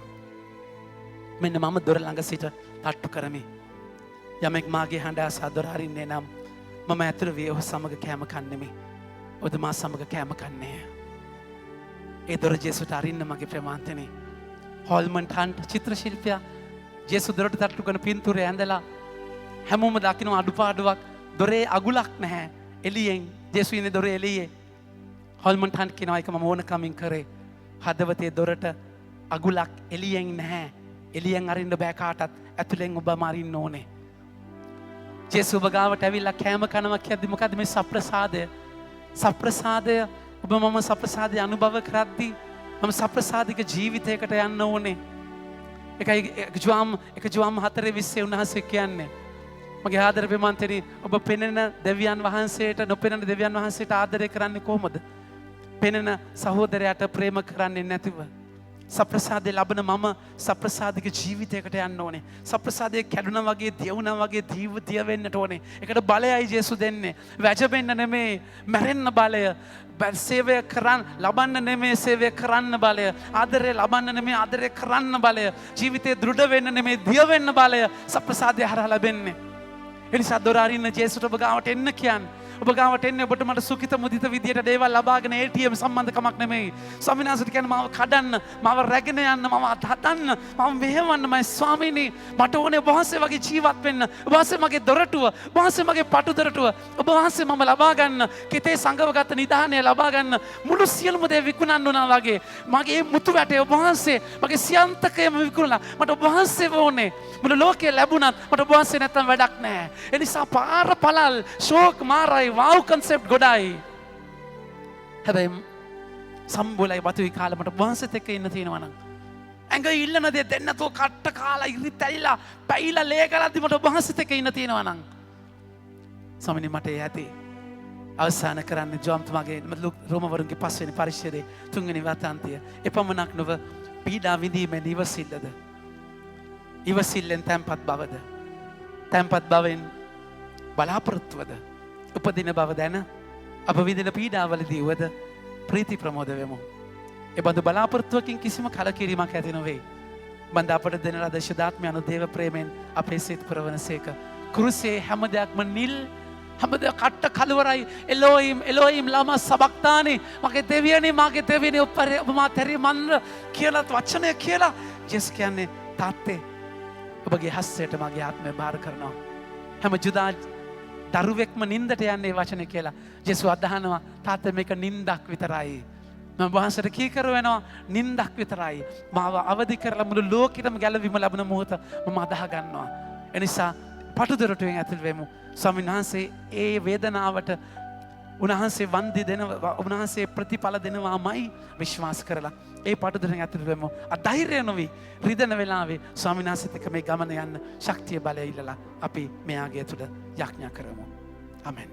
මෙන්න මම දොර ළඟ සිට තට්ටු කරමි. යමෙක් මාගේ හඬ අසා දොර අරින්නේ නම් මම ඇතුළු වී ඔහු සමග කෑම කන්නෙමි. ඔහු මා සමග කෑම කන්නේ. ඒ දොර ජේසුට අරින්න මගේ ප්‍රමාන්තනේ. හොල්මන් හන්ට් චිත්‍ර ශිල්පියා ජේසු දොරට තට්ටු කරන පින්තූරය ඇඳලා හැමෝම දකින්න අඩුපාඩුවක් දොරේ අගුලක් නැහැ එළියෙන් ජේසු ඉන්නේ දොරේ එළියේ හොල්මන් හන්ට් කියනවා ඒක මම ඕනකමින් කරේ හදවතේ දොරට අගුලක් එළියෙන් නැහැ එළියෙන් අරින්න බෑ කාටත් ඇතුලෙන් ඔබ මරින්න ඕනේ. ජේසුස් ඔබ ගාවට ඇවිල්ලා කෑම කනවා කියද්දි මොකද්ද මේ සප්‍රසාදය? සප්‍රසාදය ඔබ මම සප්‍රසාදය අනුභව කරද්දී මම සප්‍රසාදික ජීවිතයකට යන්න ඕනේ. එක ජුවම් 4:20 උන්වහන්සේ කියන්නේ මගේ ආදර ප්‍රේමන්තනි ඔබ පෙනෙන දෙවියන් වහන්සේට නොපෙනෙන දෙවියන් වහන්සේට ආදරය කරන්නේ කොහොමද? පෙනෙන සහෝදරයාට ප්‍රේම කරන්නේ නැතිව. සප්‍රසාදය ලබන මම සප්‍රසාදික ජීවිතයකට යන්න ඕනේ. සප්‍රසාදය කැඩුනා වගේ දියුණා වගේ දිය වෙන්නට ඕනේ. ඒකට බලයයි ජේසුස් දෙන්නේ. වැජබෙන්න නෙමෙයි, මැරෙන්න බලය. සේවය කරන්න ලබන්න නෙමෙයි, සේවය කරන්න බලය. ආදරය ලබන්න නෙමෙයි, ආදරය කරන්න බලය. ජීවිතේ දෘಢ වෙන්න නෙමෙයි, දිය වෙන්න බලය සප්‍රසාදය හරහා ලැබෙන්නේ. එනිසා දොර අරින්න ජේසුට ඔබ ගාවට එන්න කියන්නේ. ඔබ ගාවට එන්නේ ඔබට මට සුඛිත මුදිත විදියට දේවල් ලබාගෙන ATM සම්බන්ධකමක් නෙමෙයි. ස්වාමීන් වහන්සේට කියන්නේ මාව කඩන්න, මාව රැගෙන යන්න, මාව හදන්න, මාව මෙහෙවන්න. මම ස්වාමීනි මට ඕනේ ඔබ වහන්සේ වගේ ජීවත් වෙන්න. ඔබ වහන්සේ මගේ දොරටුව, ඔබ වහන්සේ මගේ පටු දොරටුව. ඔබ වහන්සේ මම ලබා ගන්න, කිතේ සංගවගත නිදානය ලබා ගන්න. මුළු සියලුම දේ විකුණන්න උනා වගේ. මගේ මුතු වැටේ ඔබ වහන්සේ, මගේ සියන්තකයම විකුණලා මට ඔබ වහන්සේ ඕනේ. මුළු ලෝකේ ලැබුණත් මට ඔබ වහන්සේ නැත්තම් වැඩක් නැහැ. ඒ නිසා පාර පළල් ෂෝක් මාරයි වාව් කන්සෙප්ට් ගොඩයි. හැබැයි සම්බුලයි වතුයි කාලේ මට වහන්සේත් එක්ක ඉන්න තියෙනවා නම් ඇඟ ඉල්ලන දේ දෙන්න තෝ කට්ට කාලා ඉරි තැලිලා පැයිලා ලේ කරද්දි මට වහන්සේත් එක්ක ඉන්න තියෙනවා නම් ස්වාමීනි මට ඒ ඇති. අවසාන කරන්නේ ජොම්තුමාගේ රෝමවරුන්ගේ 5 වෙනි පරිච්ඡේදයේ 3 වෙනි වතාන්තිය. එපමණක් නොව පීඩා විඳීමේ ඉවසිල්ලද, ඉවසිල්ලෙන් තැන්පත් බවද, තැන්පත් බවෙන් බලාපොරොත්තුවද උපදින බව දැන අප විඳින පීඩාවලදී වද ප්‍රීති ප්‍රමෝද වෙමු. එබඳු බලාපොරොත්තුවකින් කිසිම කලකිරීමක් ඇති නොවේ. බඳ අපට දෙන ලද ශුද්ධාත්මය අනු දේව ප්‍රේමයෙන් අපේ සිත පුරවනසේක. කුරුසේ හැම දෙයක්ම නිල්, හැම දෙයක් කට්ට කලවරයි. එලෝහිම් ලාම සබක්තානි, මගේ දෙවියනි, මගේ දෙවියනි ඔබ මා තෙරි මන්ද කියලා වචනය කියලා ජෙස් කියන්නේ තාත්තේ ඔබගේ හස්සයට මගේ ආත්මය බාර කරනවා. හැම ජුදා දරුවෙක්ම නින්දට යන්නේ වචන කියලා ජෙසුස් අදහනවා. තාත්තා මේක නින්දක් විතරයි. මම වහන්සේට කීකරු වෙනවා නින්දක් විතරයි. මාව අවදි කරලා මුළු ලෝකෙටම ගැලවීම ලැබෙන මොහොත මම අදහ ගන්නවා. එනිසා පටුදොරටුවෙන් ඇතුල් වෙමු. ස්වාමීන් වහන්සේ ඒ වේදනාවට උන්වහන්සේ වන්දි දෙනවා, උන්වහන්සේ ප්‍රතිඵල දෙනවාමයි විශ්වාස කරලා ඒ පටුදොරෙන් ඇතුල් වෙමු. අධෛර්ය නොවි රිදෙන වෙලාවේ ස්වාමීන් වහන්සේත් එක්ක මේ ගමන යන්න ශක්තිය බලය ඉල්ලලා අපි මෙයාගේ තුල යාඥා කරමු. ආමෙන්.